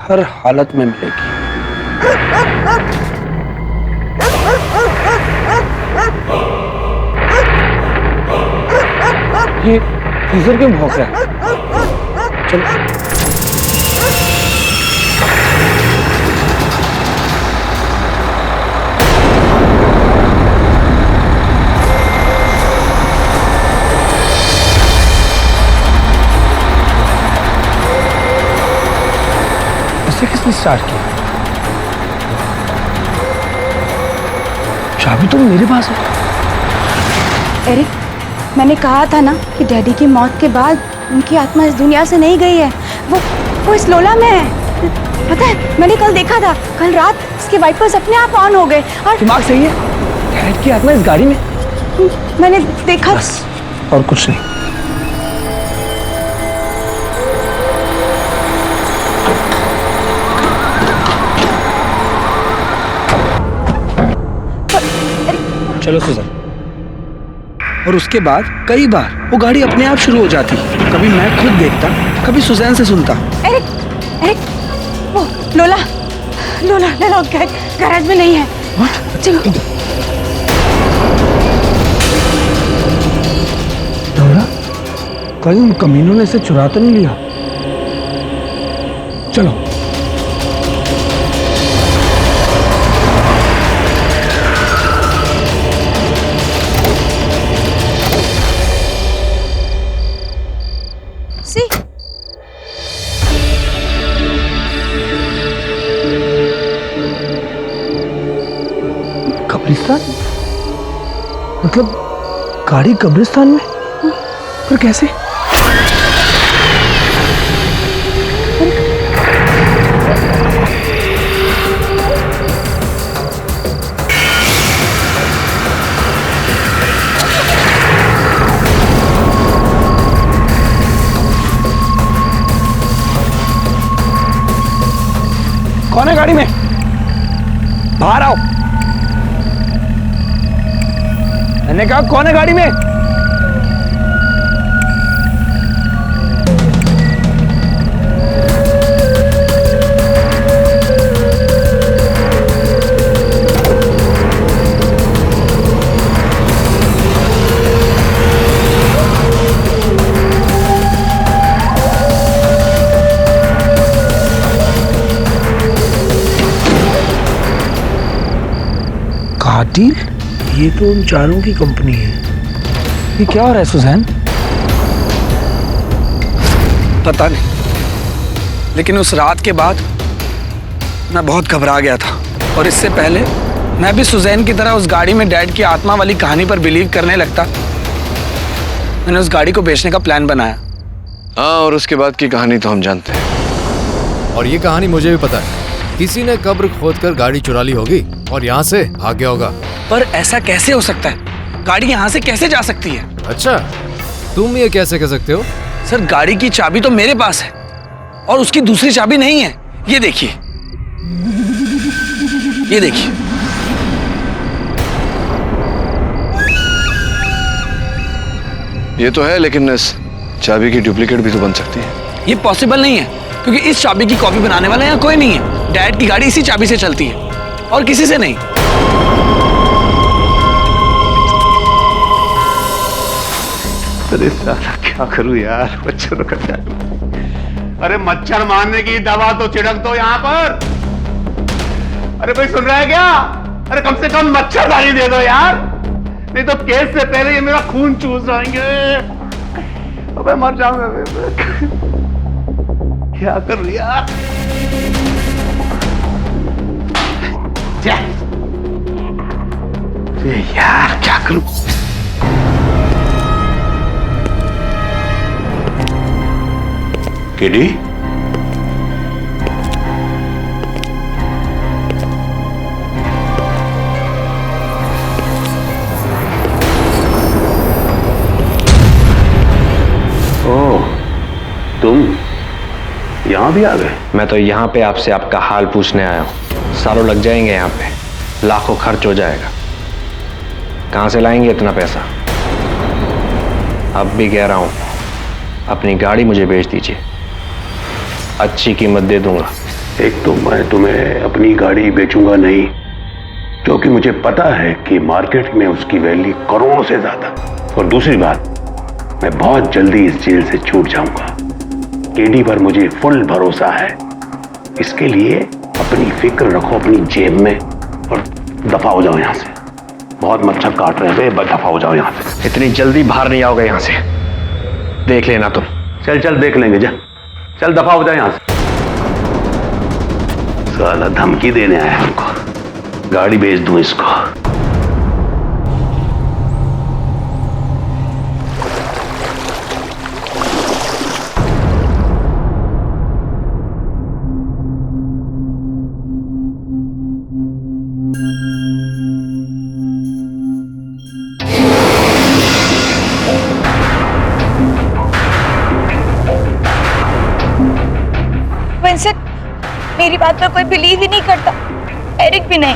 H: हर हालत में मिलेगी। ये फ्रीजर क्यों भौंक रहा है? चलो।
G: वापस स्टार्ट किया? चाबी तो मेरे पास है।
S: एरिक, मैंने कहा था ना कि डैडी की मौत के बाद उनकी आत्मा इस दुनिया से नहीं गई है। वो इस लोला में है। पता है, मैंने कल देखा था, कल रात इसके वाइपर्स अपने आप ऑन हो गए और
G: दिमाग सही है? डैड की आत्मा इस गाड़ी में?
S: मैंने देखा।
G: बस, और कुछ नहीं। चलो सुजन। और उसके बाद कई बार वो गाड़ी अपने आप शुरू हो जाती। कभी मैं खुद देखता, कभी सुजैन से सुनता।
S: एरिक, वो लोला गैराज में नहीं है। चलो।
G: लोला, कहीं उन कमीनों ने इसे चुरा तो नहीं लिया? चलो। कब्रिस्तान? मतलब गाड़ी कब्रिस्तान में? पर कैसे? कौन है गाड़ी में? बाहर आओ। मैंने कहा कौन है गाड़ी में? कातिल? ये तो उन चारों की कंपनी है। ये क्या हो रहा है सुजैन? पता नहीं, लेकिन उस रात के बाद मैं बहुत घबरा गया था। और इससे पहले मैं भी सुजैन की तरह उस गाड़ी में डैड की आत्मा वाली कहानी पर बिलीव करने लगता, मैंने उस गाड़ी को बेचने का प्लान बनाया।
A: हाँ, और उसके बाद की कहानी तो हम जानते हैं।
I: और ये कहानी मुझे भी पता है। किसी ने कब्र खोदकर गाड़ी चुरा ली होगी और यहाँ से भाग गया होगा।
G: पर ऐसा कैसे हो सकता है? गाड़ी यहाँ से कैसे जा सकती है?
I: अच्छा, तुम ये कैसे कह सकते हो?
G: सर, गाड़ी की चाबी तो मेरे पास है और उसकी दूसरी चाबी नहीं है। ये देखिए, ये देखिए।
A: ये तो है, लेकिन इस चाबी की डुप्लीकेट भी तो बन सकती है।
G: ये पॉसिबल नहीं है, क्योंकि इस चाबी की कॉपी बनाने वाला यहाँ कोई नहीं है। डैड की गाड़ी इसी चाबी से चलती है और किसी से नहीं।
Q: अरे साला क्या करूं यार, मच्छर कटा। अरे मच्छर मारने की दवा तो छिड़क दो यहाँ पर। अरे भाई सुन रहा है क्या? अरे कम से कम मच्छरदानी दे दो यार, नहीं तो केस से पहले ये मेरा खून चूस जाएंगे। अबे मर जाऊंगा। क्या करूं यार? यार क्या करूं? केडी, ओह, तुम यहाँ भी आ गए?
J: मैं तो यहाँ पे आपसे आपका हाल पूछने आया हूँ। सालों लग जाएंगे यहाँ पे, लाखों खर्च हो जाएगा। कहाँ से लाएंगे इतना पैसा? अब भी कह रहा हूँ, अपनी गाड़ी मुझे बेच दीजिए, अच्छी कीमत दे दूंगा।
Q: एक तो मैं तुम्हें अपनी गाड़ी बेचूंगा नहीं, क्योंकि मुझे पता है कि मार्केट में उसकी वैल्यू करोड़ों से ज्यादा। और दूसरी बात, मैं बहुत जल्दी इस जेल से छूट जाऊंगा। केडी पर मुझे फुल भरोसा है। इसके लिए अपनी फिक्र रखो अपनी जेब में और दफा हो जाओ यहाँ से। बहुत मच्छर काट रहे हैं, दफा हो जाओ यहाँ से।
J: इतनी जल्दी बाहर नहीं आओगे यहाँ से, देख लेना तुम।
Q: चल चल देख लेंगे, जा चल दफा हो जाए यहाँ से।
F: साला धमकी देने आया हमको, गाड़ी भेज दूं इसको।
S: विंसेंट, मेरी बात पर कोई बिलीव ही नहीं करता, एरिक भी नहीं।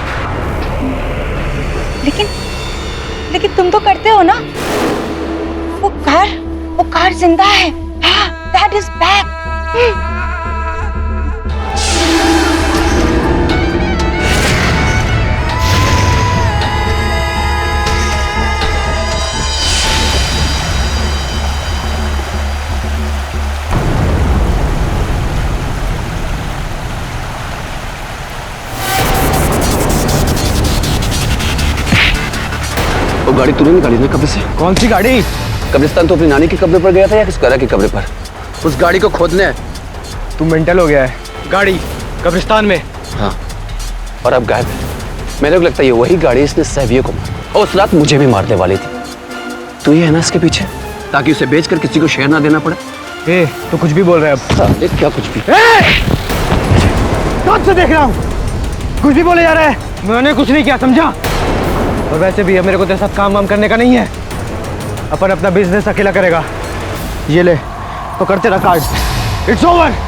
S: लेकिन तुम तो करते हो ना। वो कार जिंदा है। हाँ, दैट इज बैक।
H: वो गाड़ी तूने निकाली ना कब्र से?
B: कौन सी गाड़ी?
H: कब्रिस्तान तो अपनी नानी के कब्र पर गया था या किस करा के कब्र पर? उस गाड़ी को खोदने।
B: तू मेंटल हो गया है। गाड़ी कब्रिस्तान में।
H: हाँ, और अब गायब है। मेरे को लगता है ये वही गाड़ी इसने सैवियो को मारा, और उस रात मुझे भी मारने वाली थी। तू ही है ना इसके पीछे, ताकि उसे बेचकर किसी को शेयर ना देना पड़े।
B: ए, तो कुछ भी बोल रहे हैं अब।
H: देख क्या कुछ भी।
B: कब से देख रहा हूँ, कुछ भी बोले जा रहा है। मैंने कुछ नहीं किया, समझा? और वैसे भी अब मेरे को तेरे साथ काम वाम करने का नहीं है। अपन अपना बिजनेस अकेला करेगा। ये ले, तो कर तेरा कार्ड। It's over.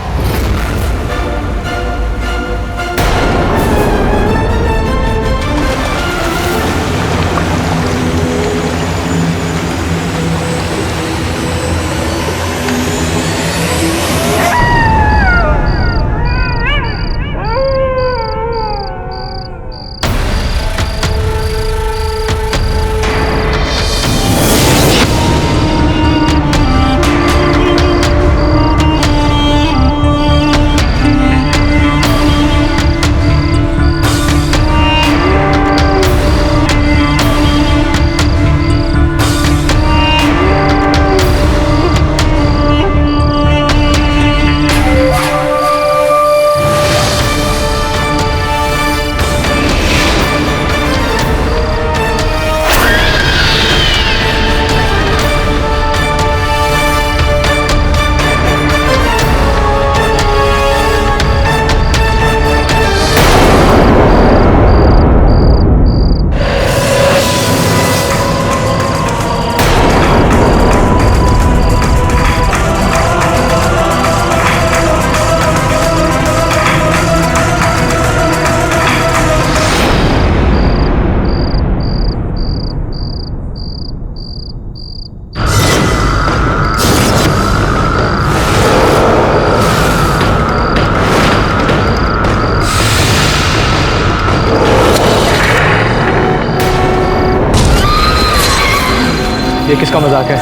B: ये किसका मजाक है?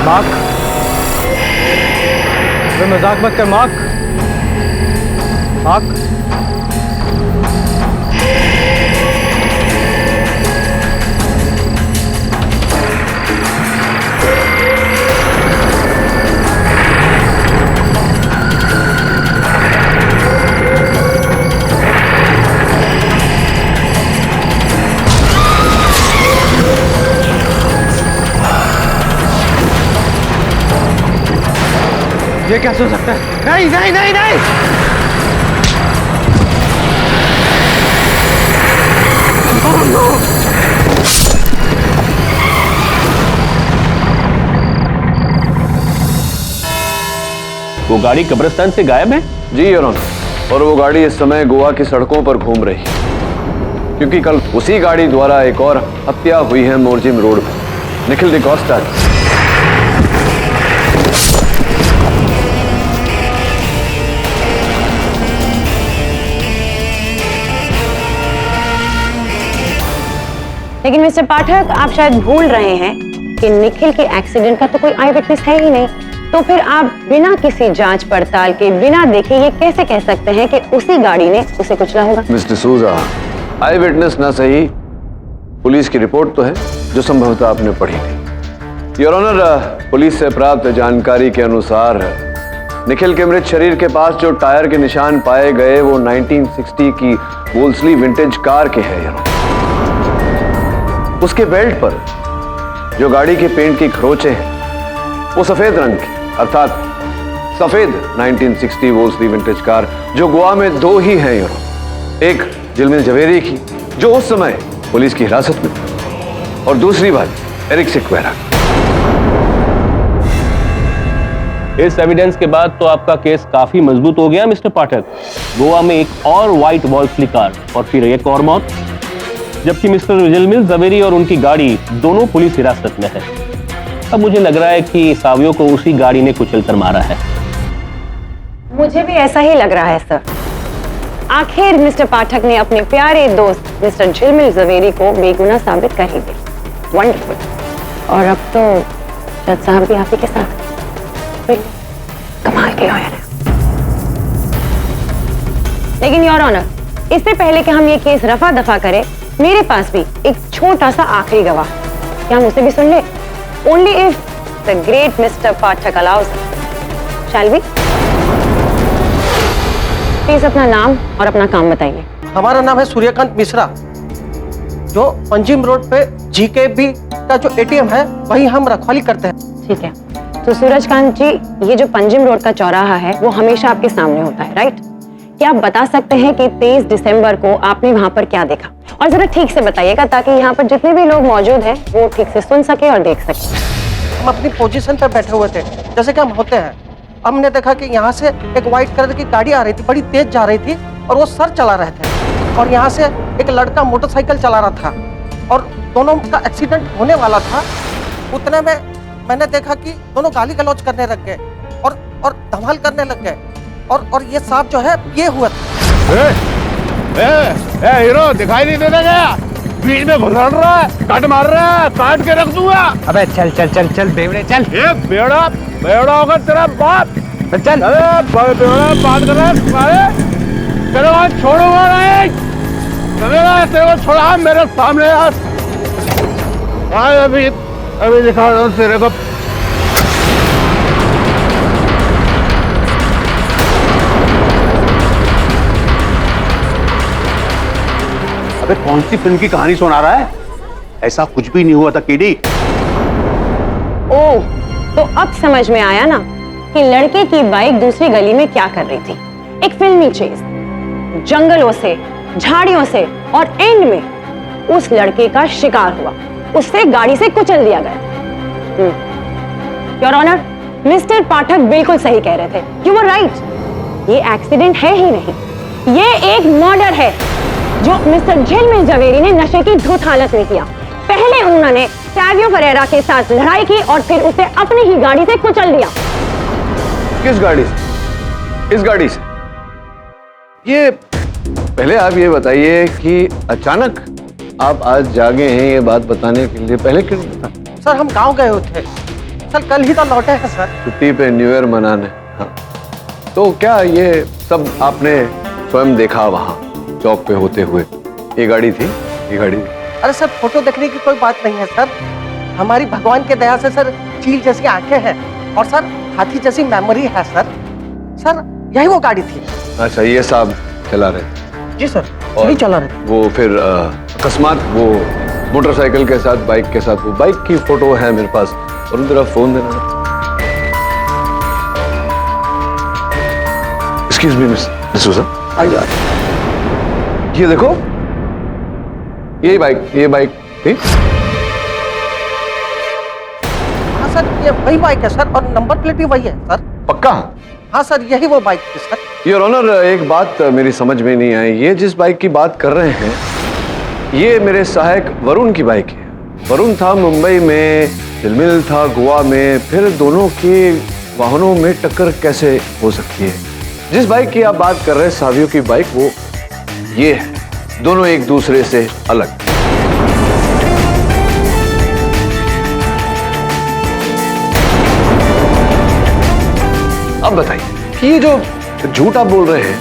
B: मार्क, मजाक मत कर मार्क। मार्क, ये कैसे हो सकता है? नहीं नहीं नहीं नहीं,
D: वो गाड़ी कब्रिस्तान से गायब है?
A: जी योर ऑनर, और वो गाड़ी इस समय गोवा की सड़कों पर घूम रही है, क्योंकि कल उसी गाड़ी द्वारा एक और हत्या हुई है मोरजिम रोड पर, निखिल डिकोस्टा की।
M: लेकिन मिस्टर पाठक, आप शायद भूल रहे हैं कि निखिल के एक्सीडेंट का तो कोई आई विटनेस है ही नहीं। तो फिर आप बिना किसी जांच पड़ताल के, बिना देखे ये कैसे कह सकते हैं कि उसी गाड़ी ने उसे कुचला होगा?
A: मिस्टर सूजा, आई विटनेस ना सही, पुलिस की रिपोर्ट तो है जो संभवतः आपने पढ़ी थी। योर ऑनर, पुलिस से प्राप्त जानकारी के अनुसार निखिल के मृत शरीर के पास जो टायर के निशान पाए गए वो 1960 की वोल्सली विंटेज कार के हैं यार। उसके बेल्ट पर जो गाड़ी के पेंट की खरोंचे हैं वो सफेद रंग की, अर्थात सफेद 1960 वोल्सली विंटेज कार जो गोवा में दो ही हैं यार। एक झिलमिल जवेरी की जो उस समय पुलिस की हिरासत में थी और दूसरी बात एरिक सिक्वेरा।
D: इस एविडेंस के बाद तो आपका केस काफी मजबूत हो गया मिस्टर पाठक। गोवा में एक और व्हाइट वॉल्सली कार और फिर एक और मौत, जबकि मिस्टर झिलमिल जवेरी और उनकी गाड़ी दोनों पुलिस हिरासत में है। अब मुझे लग रहा है कि सावियों को उसी गाड़ी ने कुचलकर मारा है।
M: मुझे भी ऐसा ही लग रहा है सर। आखिर मिस्टर पाठक ने अपने प्यारे दोस्त मिस्टर झिलमिल जवेरी को बेगुनाह साबित कर ही दिया। वंडरफुल। और अब तो जज साहब भी आप ही के साथ। कमाल के लॉयर है। लेकिन योर ऑनर, इससे पहले कि हम ये केस रफा दफा करें, मेरे पास भी एक छोटा सा आखिरी गवाह। क्या हम उसे भी सुन ले? Only if the great mister Pathak allows. Shall we? Please अपना नाम और अपना काम बताइए।
T: हमारा नाम है सूर्यकांत मिश्रा, जो पंजिम रोड पे जीकेबी का जो एटीएम है वही हम रखवाली करते हैं।
M: ठीक है, तो सूरजकांत जी, ये जो पंजिम रोड का चौराहा है वो हमेशा आपके सामने होता है, राइट? क्या आप बता सकते हैं कि 23 दिसंबर को आपने वहां पर क्या देखा? और जरा ठीक से बताइएगा ताकि यहाँ पर जितने भी लोग मौजूद हैं वो ठीक से सुन सके और देख सके।
T: हम अपनी पोजीशन पर बैठे हुए थे, जैसे कि हम होते हैं। हमने देखा कि यहाँ से एक व्हाइट कलर की गाड़ी आ रही थी, बड़ी तेज जा रही थी और वो सर चला रहे थे। और यहाँ से एक लड़का मोटरसाइकिल चला रहा था और दोनों का एक्सीडेंट होने वाला था। उतने में मैंने देखा कि दोनों गाली गलौज करने लग गए और धमाल करने लग गए और ये सांप जो है ये हुआ था।
F: हीरो दिखाई नहीं देता क्या? बीच में घुसड़ रहा है, कट मार रहा है, काट के रख दूंगा।
B: अबे चल चल चल चल बेवड़े चल।
F: ये बेवड़ा बेवड़ा होगा तेरा बाप।
B: चल।
F: अरे बेवड़ा बात कर रहा है तुम्हारे? तेरे को छोड़ूंगा नहीं। चलेगा तेरे को छोड़ा मेरे सामने यार। अभी दिखा रहा हूँ तेरे को।
Q: अबे कौन सी फिल्म की कहानी सुना रहा है? ऐसा कुछ भी नहीं हुआ था केडी।
M: ओह, तो अब समझ में आया ना कि लड़के की बाइक दूसरी गली में क्या कर रही थी। एक फिल्मी चेज, जंगलों से, झाड़ियों से और एंड में उस लड़के का शिकार हुआ, उससे गाड़ी से कुचल दिया गया। योर ऑनर, मिस्टर पाठक बिल्कुल सही कह रहे थे। You were right. ये एक्सीडेंट है ही नहीं, ये एक मर्डर है जो मिस्टर झिलमिल जवेरी ने नशे की धुत हालत में किया। पहले उन्होंने सावियो परेरा के साथ लड़ाई की और फिर उसे अपनी ही गाड़ी से कुचल दिया।
A: किस गाड़ी से? इस गाड़ी से? ये पहले आप ये बताइए कि अचानक आप आज जागे हैं ये बात बताने के लिए, पहले क्यों नहीं बता?
T: सर हम गांव गए हुए थे सर, कल ही तो लौटे हैं सर।
A: छुट्टी पे न्यू ईयर मनाने। हाँ, तो क्या ये सब आपने स्वयं देखा वहाँ चौक पे होते हुए? ये गाड़ी थी, ये गाड़ी?
T: अरे सर फोटो देखने की कोई बात नहीं है सर। हमारी भगवान के दया से सर चील जैसी आंखें हैं और सर हाथी जैसी मेमोरी है सर। सर यही वो गाड़ी थी।
A: अच्छा, ये साहब चला रहे?
T: जी सर, यही चला रहे।
A: वो फिर अकस्मात वो मोटरसाइकिल के साथ, बाइक के साथ, वो बाइक की फोटो है मेरे पास और उन तरफ फोन देना। एक्सक्यूज मी मिस डिसूजा, ये देखो, ये बाइक थी।
T: हाँ सर, ये वही बाइक है सर और नंबर प्लेट भी वही है सर।
A: पक्का?
T: हाँ सर, यही वो बाइक है सर।
A: योर ऑनर, एक बात मेरी समझ में नहीं आई। ये जिस बाइक की बात कर रहे हैं ये मेरे सहायक वरुण की बाइक है। वरुण था मुंबई में, झिलमिल था गोवा में, फिर दोनों के वाहनों में टक्कर कैसे हो सकती है? जिस बाइक की आप बात कर रहे हैं सावियों की बाइक, वो ये है। दोनों एक दूसरे से अलग। अब बताइए कि ये जो झूठ आप बोल रहे हैं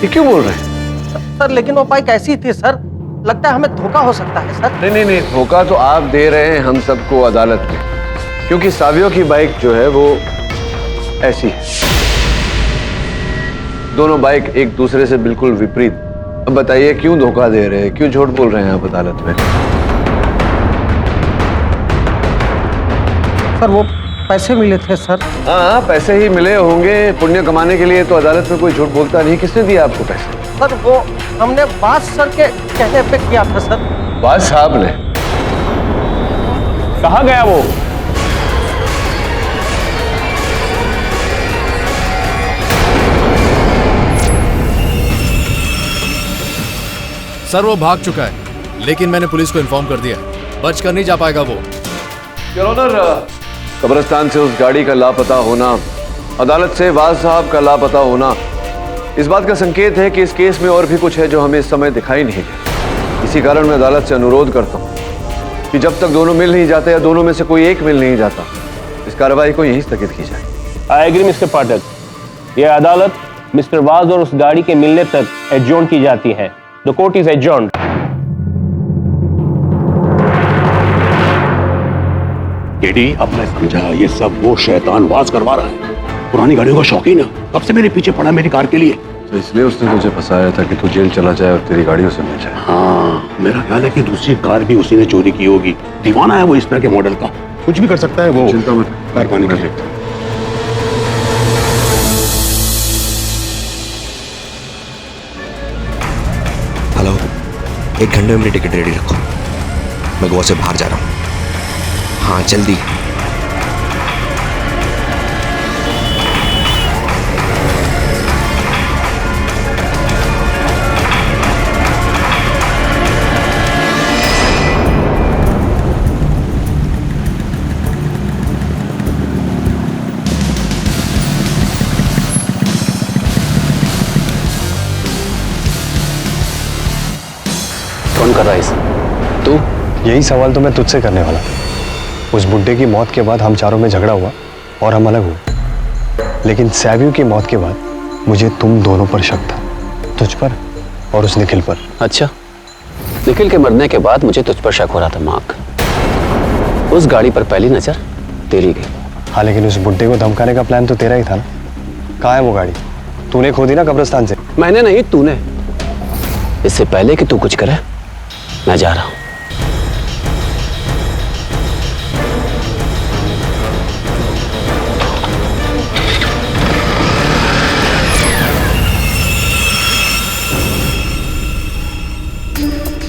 A: ये क्यों बोल रहे हैं?
T: सर लेकिन वो बाइक ऐसी थी सर, लगता है हमें धोखा हो सकता है सर।
A: नहीं, धोखा तो आप दे रहे हैं हम सबको अदालत में, क्योंकि सावियों की बाइक जो है वो ऐसी है। दोनों बाइक एक दूसरे से बिल्कुल विपरीत। अब बताइए क्यों धोखा दे रहे हैं, क्यों झूठ बोल रहे हैं आप अदालत में?
T: सर वो पैसे मिले थे सर।
A: हाँ, पैसे ही मिले होंगे। पुण्य कमाने के लिए तो अदालत में कोई झूठ बोलता नहीं। किसने दिया आपको पैसे?
T: सर वो हमने बास सर के कहने पे किया था सर।
A: बास साहब ने?
D: कहाँ गया वो?
I: सर वो भाग चुका है, लेकिन मैंने पुलिस को इन्फॉर्म कर दिया, बच कर नहीं जा पाएगा वो।
A: योर ऑनर, कब्रिस्तान से उस गाड़ी का लापता होना, अदालत से वाज साहब का लापता होना, इस बात का संकेत है कि इस केस में और भी कुछ है जो हमें इस समय दिखाई नहीं दे। इसी कारण मैं अदालत से अनुरोध करता हूँ कि जब तक दोनों मिल नहीं जाते या दोनों में से कोई एक मिल नहीं जाता, इस कार्रवाई को यहीं स्थगित की जाए।
D: आई एग्री मिस्टर पाठक, यह अदालत मिस्टर वाज और उस गाड़ी के मिलने तक एडजॉर्न की जाती है। The court is adjourned.
Q: KD, अब मैं समझा, ये सब वो शैतान वाज करवा रहा है। पुरानी गाड़ियों का शौकीन है, कब से मेरे पीछे पड़ा मेरी कार के लिए।
A: तो इसलिए उसने तुझे फंसाया था कि तू जेल चला जाए और तेरी गाड़ी उसे मिल जाए।
Q: हाँ, मेरा ख्याल है कि दूसरी कार भी उसी ने चोरी की होगी। दीवाना है वो इस तरह के मॉडल का, कुछ भी कर सकता है वो।
A: चिंता मत,
Q: मेहरबानी कर।
K: हेलो, 1 घंटे में मेरी टिकट रेडी रखो, मैं गोवा से बाहर जा रहा हूँ। हाँ जल्दी।
H: कौन कर रहा है इसे? तू? यही सवाल तो मैं तुझसे करने वाला। उस बुड्ढे की मौत के बाद हम चारों में झगड़ा हुआ और हम अलग हुए, लेकिन सैबियों की मौत के बाद मुझे तुम दोनों पर शक था, तुझ पर और उस निखिल पर।
U: अच्छा, निखिल के मरने के बाद मुझे तुझ पर शक हो रहा था मार्क। उस गाड़ी पर पहली नजर तेरी गई।
H: हाँ, लेकिन उस बुड्ढे को धमकाने का प्लान तो तेरा ही था ना। कहाँ है वो गाड़ी? तूने खोदी ना कब्रिस्तान से।
U: मैंने नहीं, तूने। इससे पहले कि तू कुछ करे, मैं जा रहा हूं।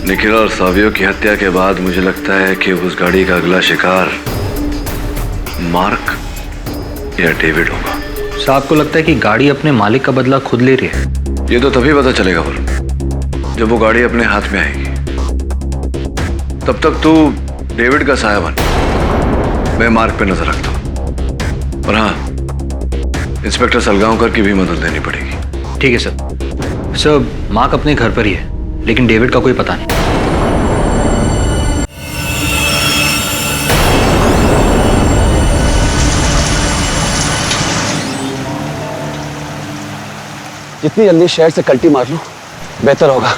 A: निखिल और सावियों की हत्या के बाद मुझे लगता है कि उस गाड़ी का अगला शिकार मार्क या डेविड होगा।
J: साहब को लगता है कि गाड़ी अपने मालिक का बदला खुद ले रही है।
A: ये तो तभी पता चलेगा जब वो गाड़ी अपने हाथ में आएगी। तब तक तू डेविड का साया बन, मैं मार्क पे नजर रखता हूं। और हाँ, इंस्पेक्टर सलगांवकर की भी मदद लेनी पड़ेगी।
J: ठीक है सर। सर, मार्क अपने घर पर ही है, लेकिन डेविड का कोई पता नहीं।
U: जितनी जल्दी शहर से कल्टी मार लूं, बेहतर होगा।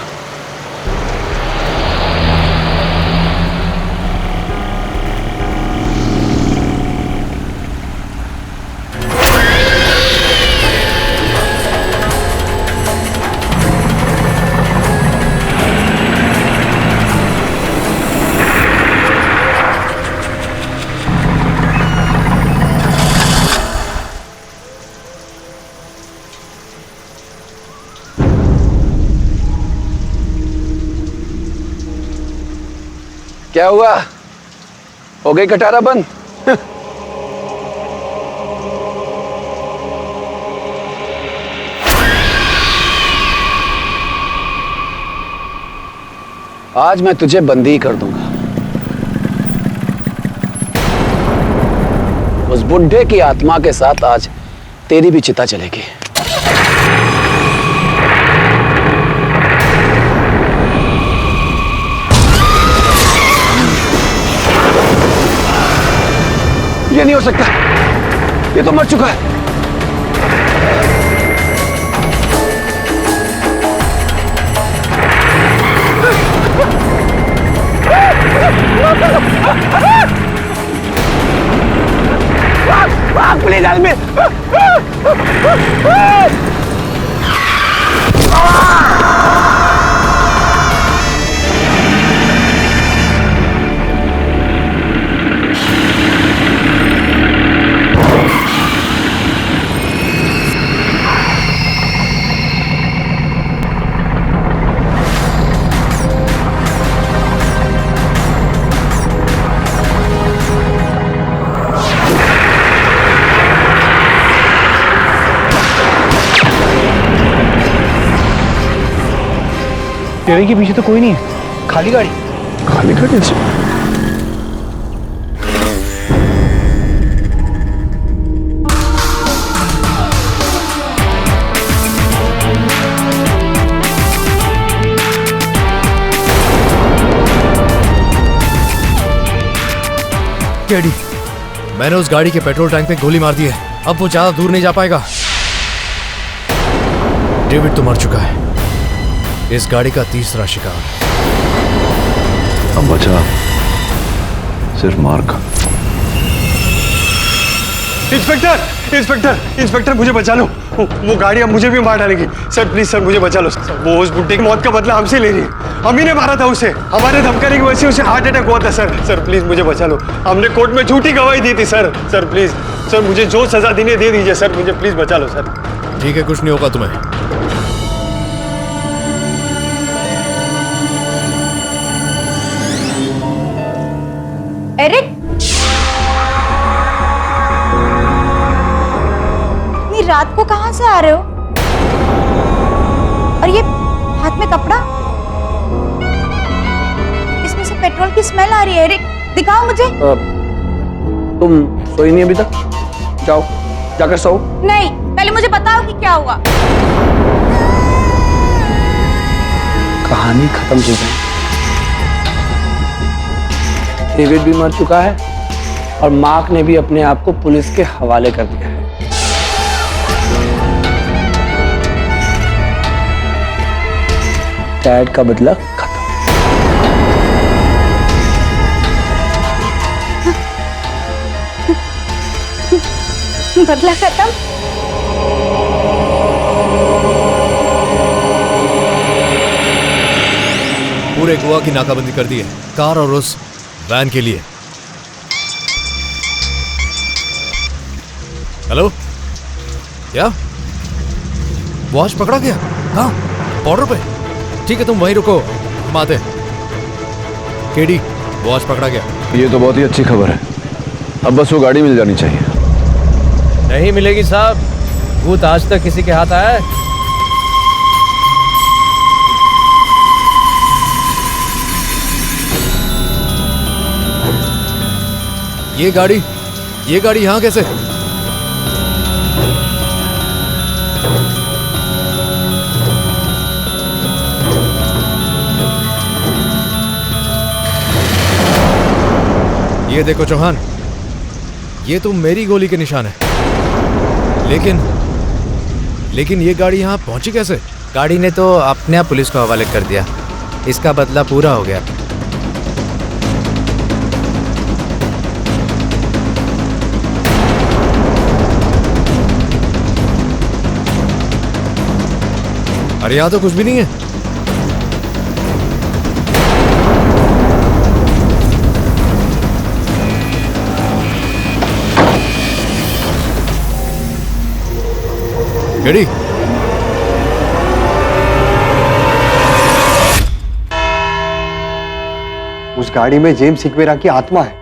U: क्या हुआ? हो गई कटारा बंद? आज मैं तुझे बंदी कर दूंगा। उस बुड्ढे की आत्मा के साथ आज तेरी भी चिता चलेगी। ये नहीं हो सकता, ये तो मर चुका है। प्लीज आदमी।
B: स्टीयरिंग के पीछे तो कोई नहीं है, खाली गाड़ी।
F: खाली गाड़ी से
K: डैडी, मैंने उस गाड़ी के पेट्रोल टैंक पे गोली मार दी है। अब वो ज्यादा दूर नहीं जा पाएगा। डेविड तो मर चुका है। इस गाड़ी का तीसरा शिकार।
A: अब बचा सिर्फ मार्क।
H: इंस्पेक्टर, इंस्पेक्टर, इंस्पेक्टर, मुझे बचा लो। वो गाड़ी अब मुझे भी मार डालेगी। सर प्लीज सर, मुझे बचा लो। वो उस बुड्ढे की मौत का बदला हमसे ले रही है। हम ही ने मारा था उसे। हमारे धमकाने की वजह से उसे हार्ट अटैक हुआ था। सर प्लीज मुझे बचा लो। हमने कोर्ट में झूठी गवाही दी थी सर प्लीज सर, मुझे जो सजा देनी है दे दीजिए सर, मुझे प्लीज बचा लो सर।
K: ठीक है, कुछ नहीं होगा तुम्हें।
S: एरिक, इतनी रात को कहां से आ रहे हो? और ये हाथ में कपड़ा, इसमें से पेट्रोल की स्मेल आ रही है। एरिक, दिखाओ मुझे।
G: तुम सोई नहीं अभी तक? जाओ, जाकर सो।
S: नहीं, पहले मुझे बताओ कि क्या हुआ।
G: कहानी खत्म हो गई। डेविड भी मर चुका है और मार्क ने भी अपने आप को पुलिस के हवाले कर दिया है। डैड का बदला खत्म।
S: बदला खत्म?
K: पूरे गोवा की नाकाबंदी कर दी है, कार और उस वैन के लिए। हेलो, क्या वॉच पकड़ा गया? हाँ, बॉर्डर पे। ठीक है, तुम वहीं रुको, हम आते हैं। केडी, वॉच पकड़ा गया।
A: ये तो बहुत ही अच्छी खबर है। अब बस वो गाड़ी मिल जानी चाहिए।
K: नहीं मिलेगी साहब, भूत आज तक किसी के हाथ आया है? ये गाड़ी यहाँ कैसे? ये देखो चौहान, ये तो मेरी गोली के निशान है। लेकिन ये गाड़ी यहाँ पहुंची कैसे?
E: गाड़ी ने तो अपने आप पुलिस को हवाले कर दिया। इसका बदला पूरा हो गया।
K: अरे यहाँ तो कुछ भी नहीं है। रेडी?
H: उस गाड़ी में जेम्स सिक्वेरा की आत्मा है।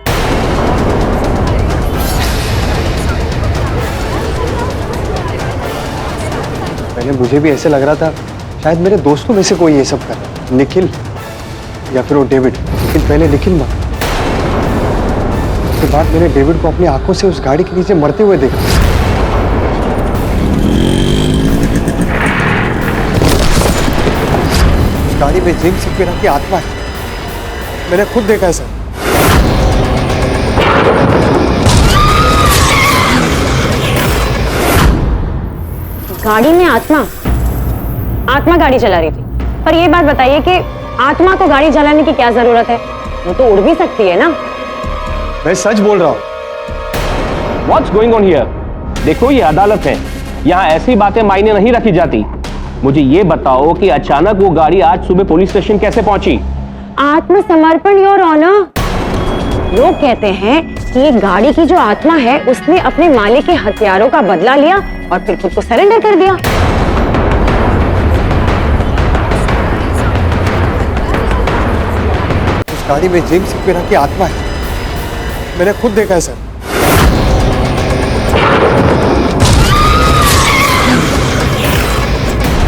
H: पहले मुझे भी ऐसे लग रहा था शायद मेरे दोस्तों में से कोई ये सब कर रहा है, निखिल या फिर वो डेविड। लेकिन पहले निखिल मरा, उसके बाद मैंने डेविड को अपनी आंखों से उस गाड़ी के नीचे मरते हुए देखा। उस गाड़ी में जेम्स सिक्वेरा की आत्मा है, मैंने खुद देखा है सर।
M: गाड़ी में आत्मा गाड़ी चला रही थी। पर ये बात बताइए कि आत्मा को गाड़ी चलाने की क्या जरूरत है? वो तो उड़ भी सकती है ना।
H: मैं सच बोल रहा हूँ।
D: What's going on here? देखो, ये अदालत है, यहाँ ऐसी बातें मायने नहीं रखी जाती। मुझे ये बताओ कि अचानक वो गाड़ी आज सुबह पुलिस स्टेशन कैसे पहुंची?
M: आत्मसमर्पण योर ऑनर। लोग कहते हैं कि ये गाड़ी की जो आत्मा है उसने अपने मालिक के हथियारों का बदला लिया और फिर खुद को सरेंडर कर दिया।
H: उस गाड़ी में जेम्स सिक्वेरा की आत्मा है, मैंने खुद देखा है सर।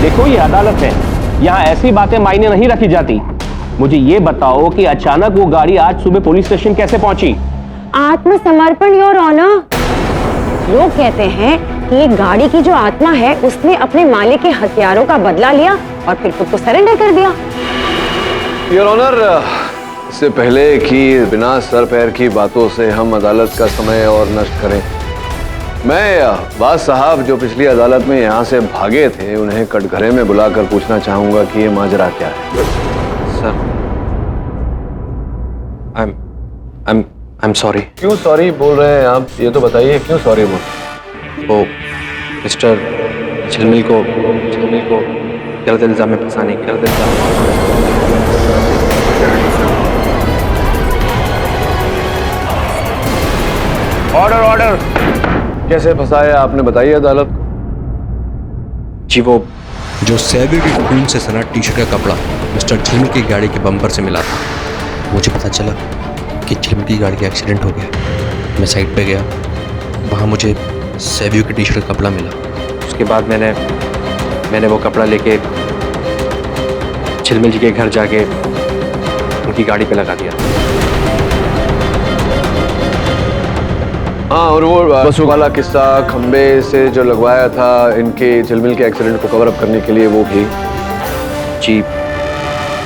D: देखो, ये अदालत है, यहाँ ऐसी बातें मायने नहीं रखी जाती। मुझे ये बताओ कि अचानक वो गाड़ी आज सुबह पुलिस स्टेशन कैसे पहुंची?
M: आत्मसमर्पण योर ऑनर। लोग कहते हैं कि ये गाड़ी की जो आत्मा है उसने अपने मालिक के हथियारों का बदला लिया और फिर खुद को सरेंडर कर दिया।
A: योर ऑनर, इससे पहले कि बिना सर पैर की बातों से हम अदालत का समय और नष्ट करें, मैं बाज साहब जो पिछली अदालत में यहाँ से भागे थे उन्हें कटघरे में बुलाकर पूछना चाहूंगा कि ये माजरा क्या है।
J: Sir, I'm sorry।
A: क्यों सॉरी बोल रहे हैं आप, ये तो बताइए क्यों सॉरी बोल।
J: वो मिस्टर झिलमिल को गलत इल्जाम में फंसाने की गलत
A: ऑर्डर ऑर्डर। कैसे फंसाया आपने, बताइए अदालत को।
J: जी, वो जो सैवियो के खून से सना टी शर्ट का कपड़ा मिस्टर झिलमिल की गाड़ी के बम्पर से मिला था, मुझे पता चला कि झिलमिल की गाड़ी का एक्सीडेंट हो गया। मैं साइड पे गया, वहाँ मुझे सैवियो की टी शर्ट का कपड़ा मिला। उसके बाद मैंने वो कपड़ा लेके झिलमिल जी के घर जाके उनकी गाड़ी पे लगा दिया।
A: हाँ, और वो बसों वाला किस्सा खंबे से जो लगवाया था इनके झिलमिल के एक्सीडेंट को कवर अप करने के लिए, वो भी?
J: जी,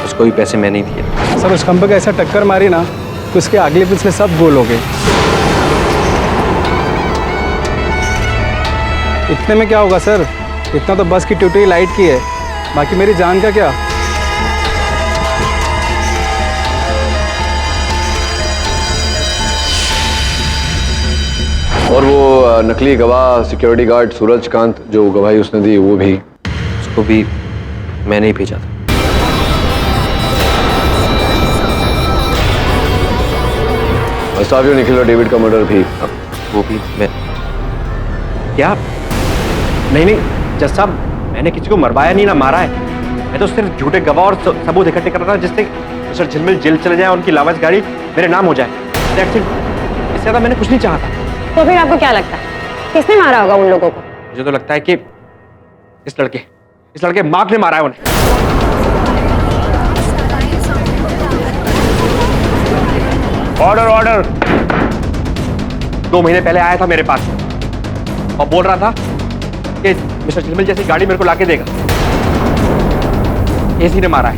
J: उसको भी पैसे मैंने ही दिए।
L: सर, उस खंबे का ऐसा टक्कर मारी ना तो उसके अगले पिछले सब गोल हो गए। इतने में क्या होगा सर, इतना तो बस की टूटी लाइट की है, बाकी मेरी जान का क्या।
A: और वो नकली गवाह सिक्योरिटी गार्ड सूरजकांत जो गवाही उसने दी, वो भी?
J: उसको भी मैंने ही भेजा था।
A: सावियो, निखिल और डेविड का मर्डर भी?
J: वो भी मैं।
V: क्या? नहीं जज साहब, मैंने किसी को मरवाया नहीं ना मारा है। मैं तो सिर्फ झूठे गवाह और सबूत इकट्ठे कर रहा था जिससे मिस्टर झिलमिल जेल चले जाए, उनकी लावारिस गाड़ी मेरे नाम हो जाए। इससे ज्यादा मैंने कुछ नहीं चाहा था।
M: तो फिर आपको क्या लगता है किसने मारा होगा उन लोगों को?
V: मुझे तो लगता है कि इस लड़के मार्क ने मारा है उन्हें। Order order. 2 महीने पहले आया था मेरे पास और बोल रहा था कि मिस्टर झिलमिल जैसी गाड़ी मेरे को लाके देगा। एसी ने मारा है,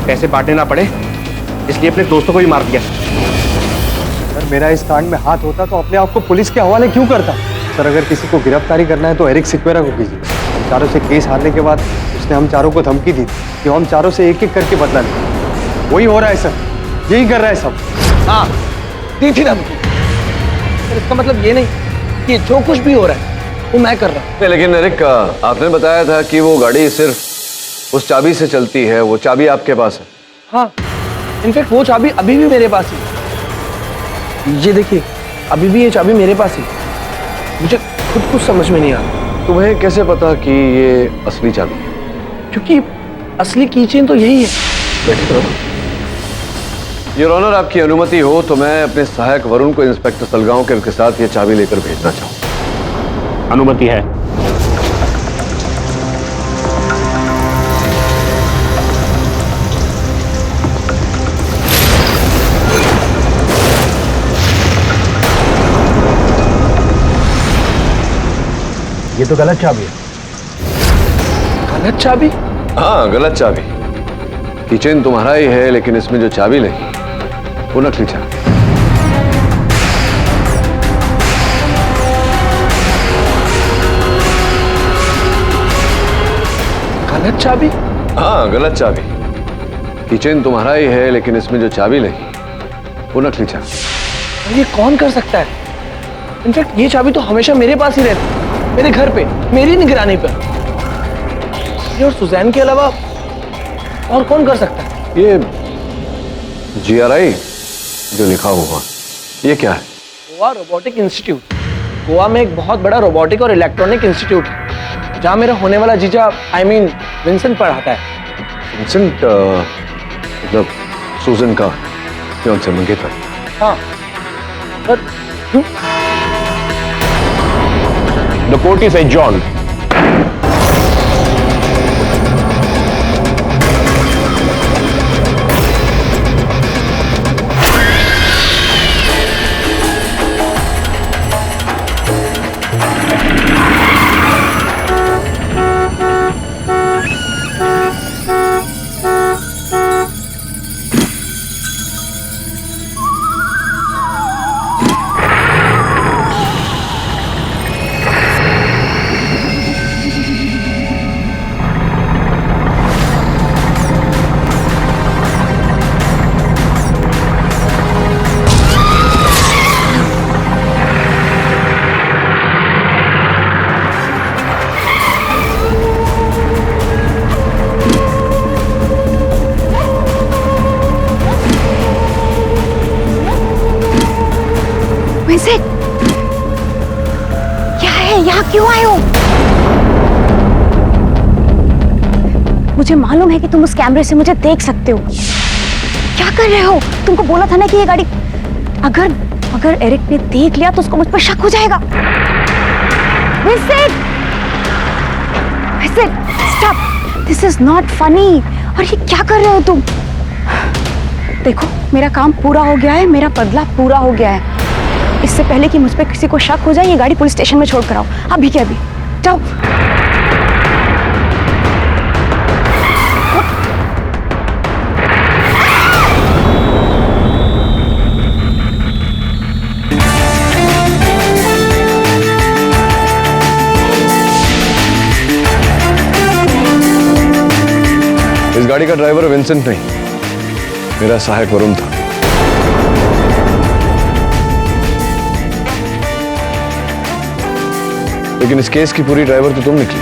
V: पैसे बांटने ना पड़े इसलिए अपने दोस्तों को भी मार दिया।
L: सर, मेरा इस कांड में हाथ होता तो अपने आप को पुलिस के हवाले क्यों करता? सर, अगर किसी को गिरफ्तारी करना है तो एरिक सिक्वेरा को कीजिए। हम चारों से केस हारने के बाद उसने हम चारों को धमकी दी कि हम चारों से एक एक करके बदला लें। वही हो रहा है सर, यही कर रहा है सब।
T: हाँ, दी थी धमकी। इसका मतलब ये नहीं कि जो कुछ भी हो रहा है वो मैं कर रहा हूँ।
A: लेकिन एरिक, आपने बताया था कि वो गाड़ी सिर्फ उस चाबी से चलती है, वो चाबी आपके पास है?
T: हाँ, इनफैक्ट वो चाबी अभी भी मेरे पास है। ये देखिए, अभी भी ये चाबी मेरे पास है। मुझे खुद कुछ समझ में नहीं आ रहा।
A: तुम्हें कैसे पता कि ये असली चाबी है?
T: क्योंकि असली कीचेन तो यही है।
A: योर ऑनर, आपकी अनुमति हो तो मैं अपने सहायक वरुण को इंस्पेक्टर सलगांवकर के साथ ये चाबी लेकर भेजना चाहूँ।
D: अनुमति है।
B: ये तो गलत चाबी है।
T: गलत चाबी?
A: हाँ, गलत चाबी। किचन तुम्हारा ही है, लेकिन इसमें जो चाबी लगी वो नकली चाबी।
T: गलत चाबी?
A: हाँ, गलत चाबी। किचन तुम्हारा ही है, लेकिन इसमें जो चाबी लगी वो नकली चाबी।
T: ये कौन कर सकता है? इनफैक्ट ये चाबी तो हमेशा मेरे पास ही रहती है, मेरे घर पे, मेरी निगरानी पर। ये और सुजैन के अलावा और कौन कर सकता है?
A: ये GRI जो लिखा हुआ, ये क्या है?
T: Goa robotic institute. गोवा में एक बहुत बड़ा रोबोटिक और इलेक्ट्रॉनिक इंस्टीट्यूट है जहाँ मेरा होने वाला जीजा विंसेंट पढ़ाता है।
A: विंसेंट मतलब सुजन का कौन से मंगेतर?
T: हाँ, पर
D: The court is adjourned.
S: Vincent, क्या है? यहाँ क्यों आए हो? मुझे मालूम है कि तुम उस कैमरे से मुझे देख सकते हो। क्या कर रहे हो? तुमको बोला था ना कि ये गाड़ी अगर एरिक ने देख लिया तो उसको मुझ पर शक हो जाएगा। Vincent, stop, this is not funny. और ये क्या कर रहे हो तुम? देखो, मेरा काम पूरा हो गया है, मेरा बदला पूरा हो गया है। इससे पहले कि मुझ पर किसी को शक हो जाए, ये गाड़ी पुलिस स्टेशन में छोड़ कर आओ, अभी के अभी। जाओ।
A: इस गाड़ी का ड्राइवर विंसेंट नहीं, मेरा सहायक वरुण था। लेकिन इस केस की पूरी ड्राइवर तो तुम निकली।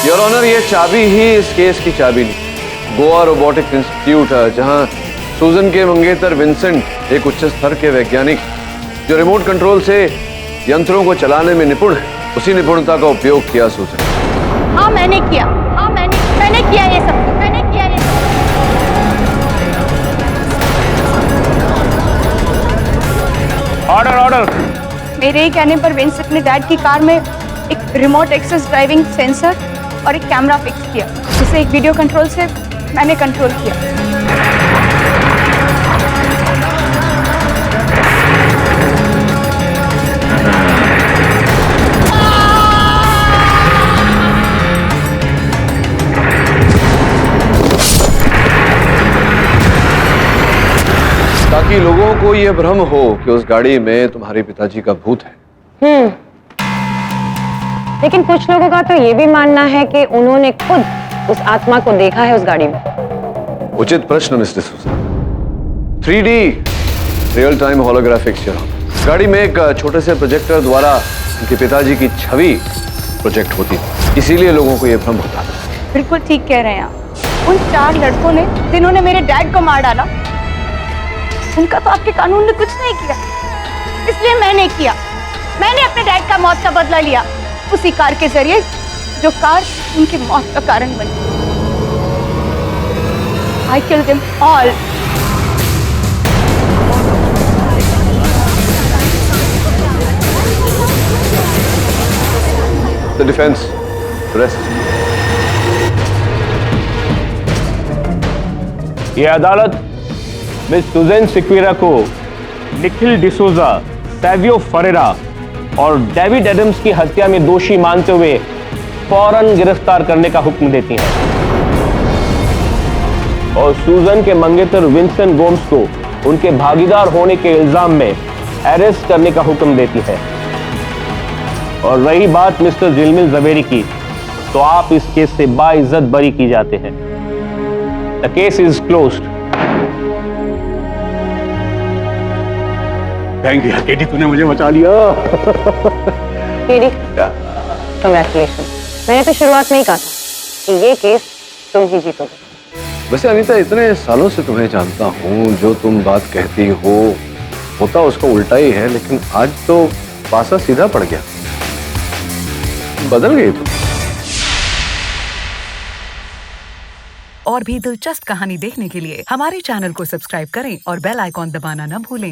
A: योर ऑनर, ये चाबी ही इस केस की चाबी नहीं। गोवा रोबोटिक्स इंस्टीट्यूट है, जहां सूजन के मंगेतर विंसेंट, एक उच्च स्तर के वैज्ञानिक जो रिमोट कंट्रोल से यंत्रों को चलाने में निपुण है, उसी निपुणता का उपयोग किया सूजन।
S: हाँ मैंने किया, हाँ मैंने किया ये सब, मैंने किया ये सब।
D: Order order.
S: मेरे ही कहने पर विंसेंट ने डैड की कार में एक रिमोट एक्सेस ड्राइविंग सेंसर और एक कैमरा फिक्स किया, जिसे एक वीडियो कंट्रोल से मैंने कंट्रोल किया।
A: ताकि लोगों को यह भ्रम हो कि उस गाड़ी में तुम्हारे पिताजी का भूत है।
M: लेकिन कुछ लोगों का तो ये भी मानना है कि उन्होंने खुद उस आत्मा को देखा है उस गाड़ी में।
A: उचित प्रश्न मिस्टर सूजन। 3D रियल टाइम होलोग्राफिक इस गाड़ी में एक छोटे से प्रोजेक्टर द्वारा उनके पिताजी की छवि प्रोजेक्ट होती थी, इसीलिए लोगों को यह भ्रम होता था।
S: बिल्कुल ठीक कह रहे हैं आप। उन 4 लड़कों ने जिन्होंने मेरे डैड को मार डाला, उनका तो आपके कानून ने कुछ नहीं किया, इसलिए मैंने किया। मैंने अपने डैड का मौत का बदला लिया, उसी कार के जरिए जो कार उनकी मौत का कारण बनी। I killed them all.
A: The defense, rest.
D: ये अदालत मिस सुजैन सिक्वेरा को निखिल डिसोजा, सैवियो फरेरा और डेविड एडम्स की हत्या में दोषी मानते हुए फौरन गिरफ्तार करने का हुक्म देती है और सूजन के मंगेतर विंसेंट गोम्स को उनके भागीदार होने के इल्जाम में अरेस्ट करने का हुक्म देती है। और रही बात मिस्टर झिलमिल ज़वेरी की, तो आप इस केस से बाइज्जत बरी की जाते हैं। The case is closed.
Q: Thank you KD, तूने मुझे बचा लिया।
M: KD, congratulation. मैंने तो शुरुआत में ही कहा था कि ये केस तुम ही जीतोगे।
A: वैसे अनीता, इतने सालों से तुम्हें जानता हूँ, जो तुम बात कहती हो होता उसका उल्टा ही है, लेकिन आज तो पासा सीधा पड़ गया, बदल गई तुम।
O: और भी दिलचस्प कहानी देखने के लिए हमारे चैनल को सब्सक्राइब करें और बेल आइकॉन दबाना न भूलें।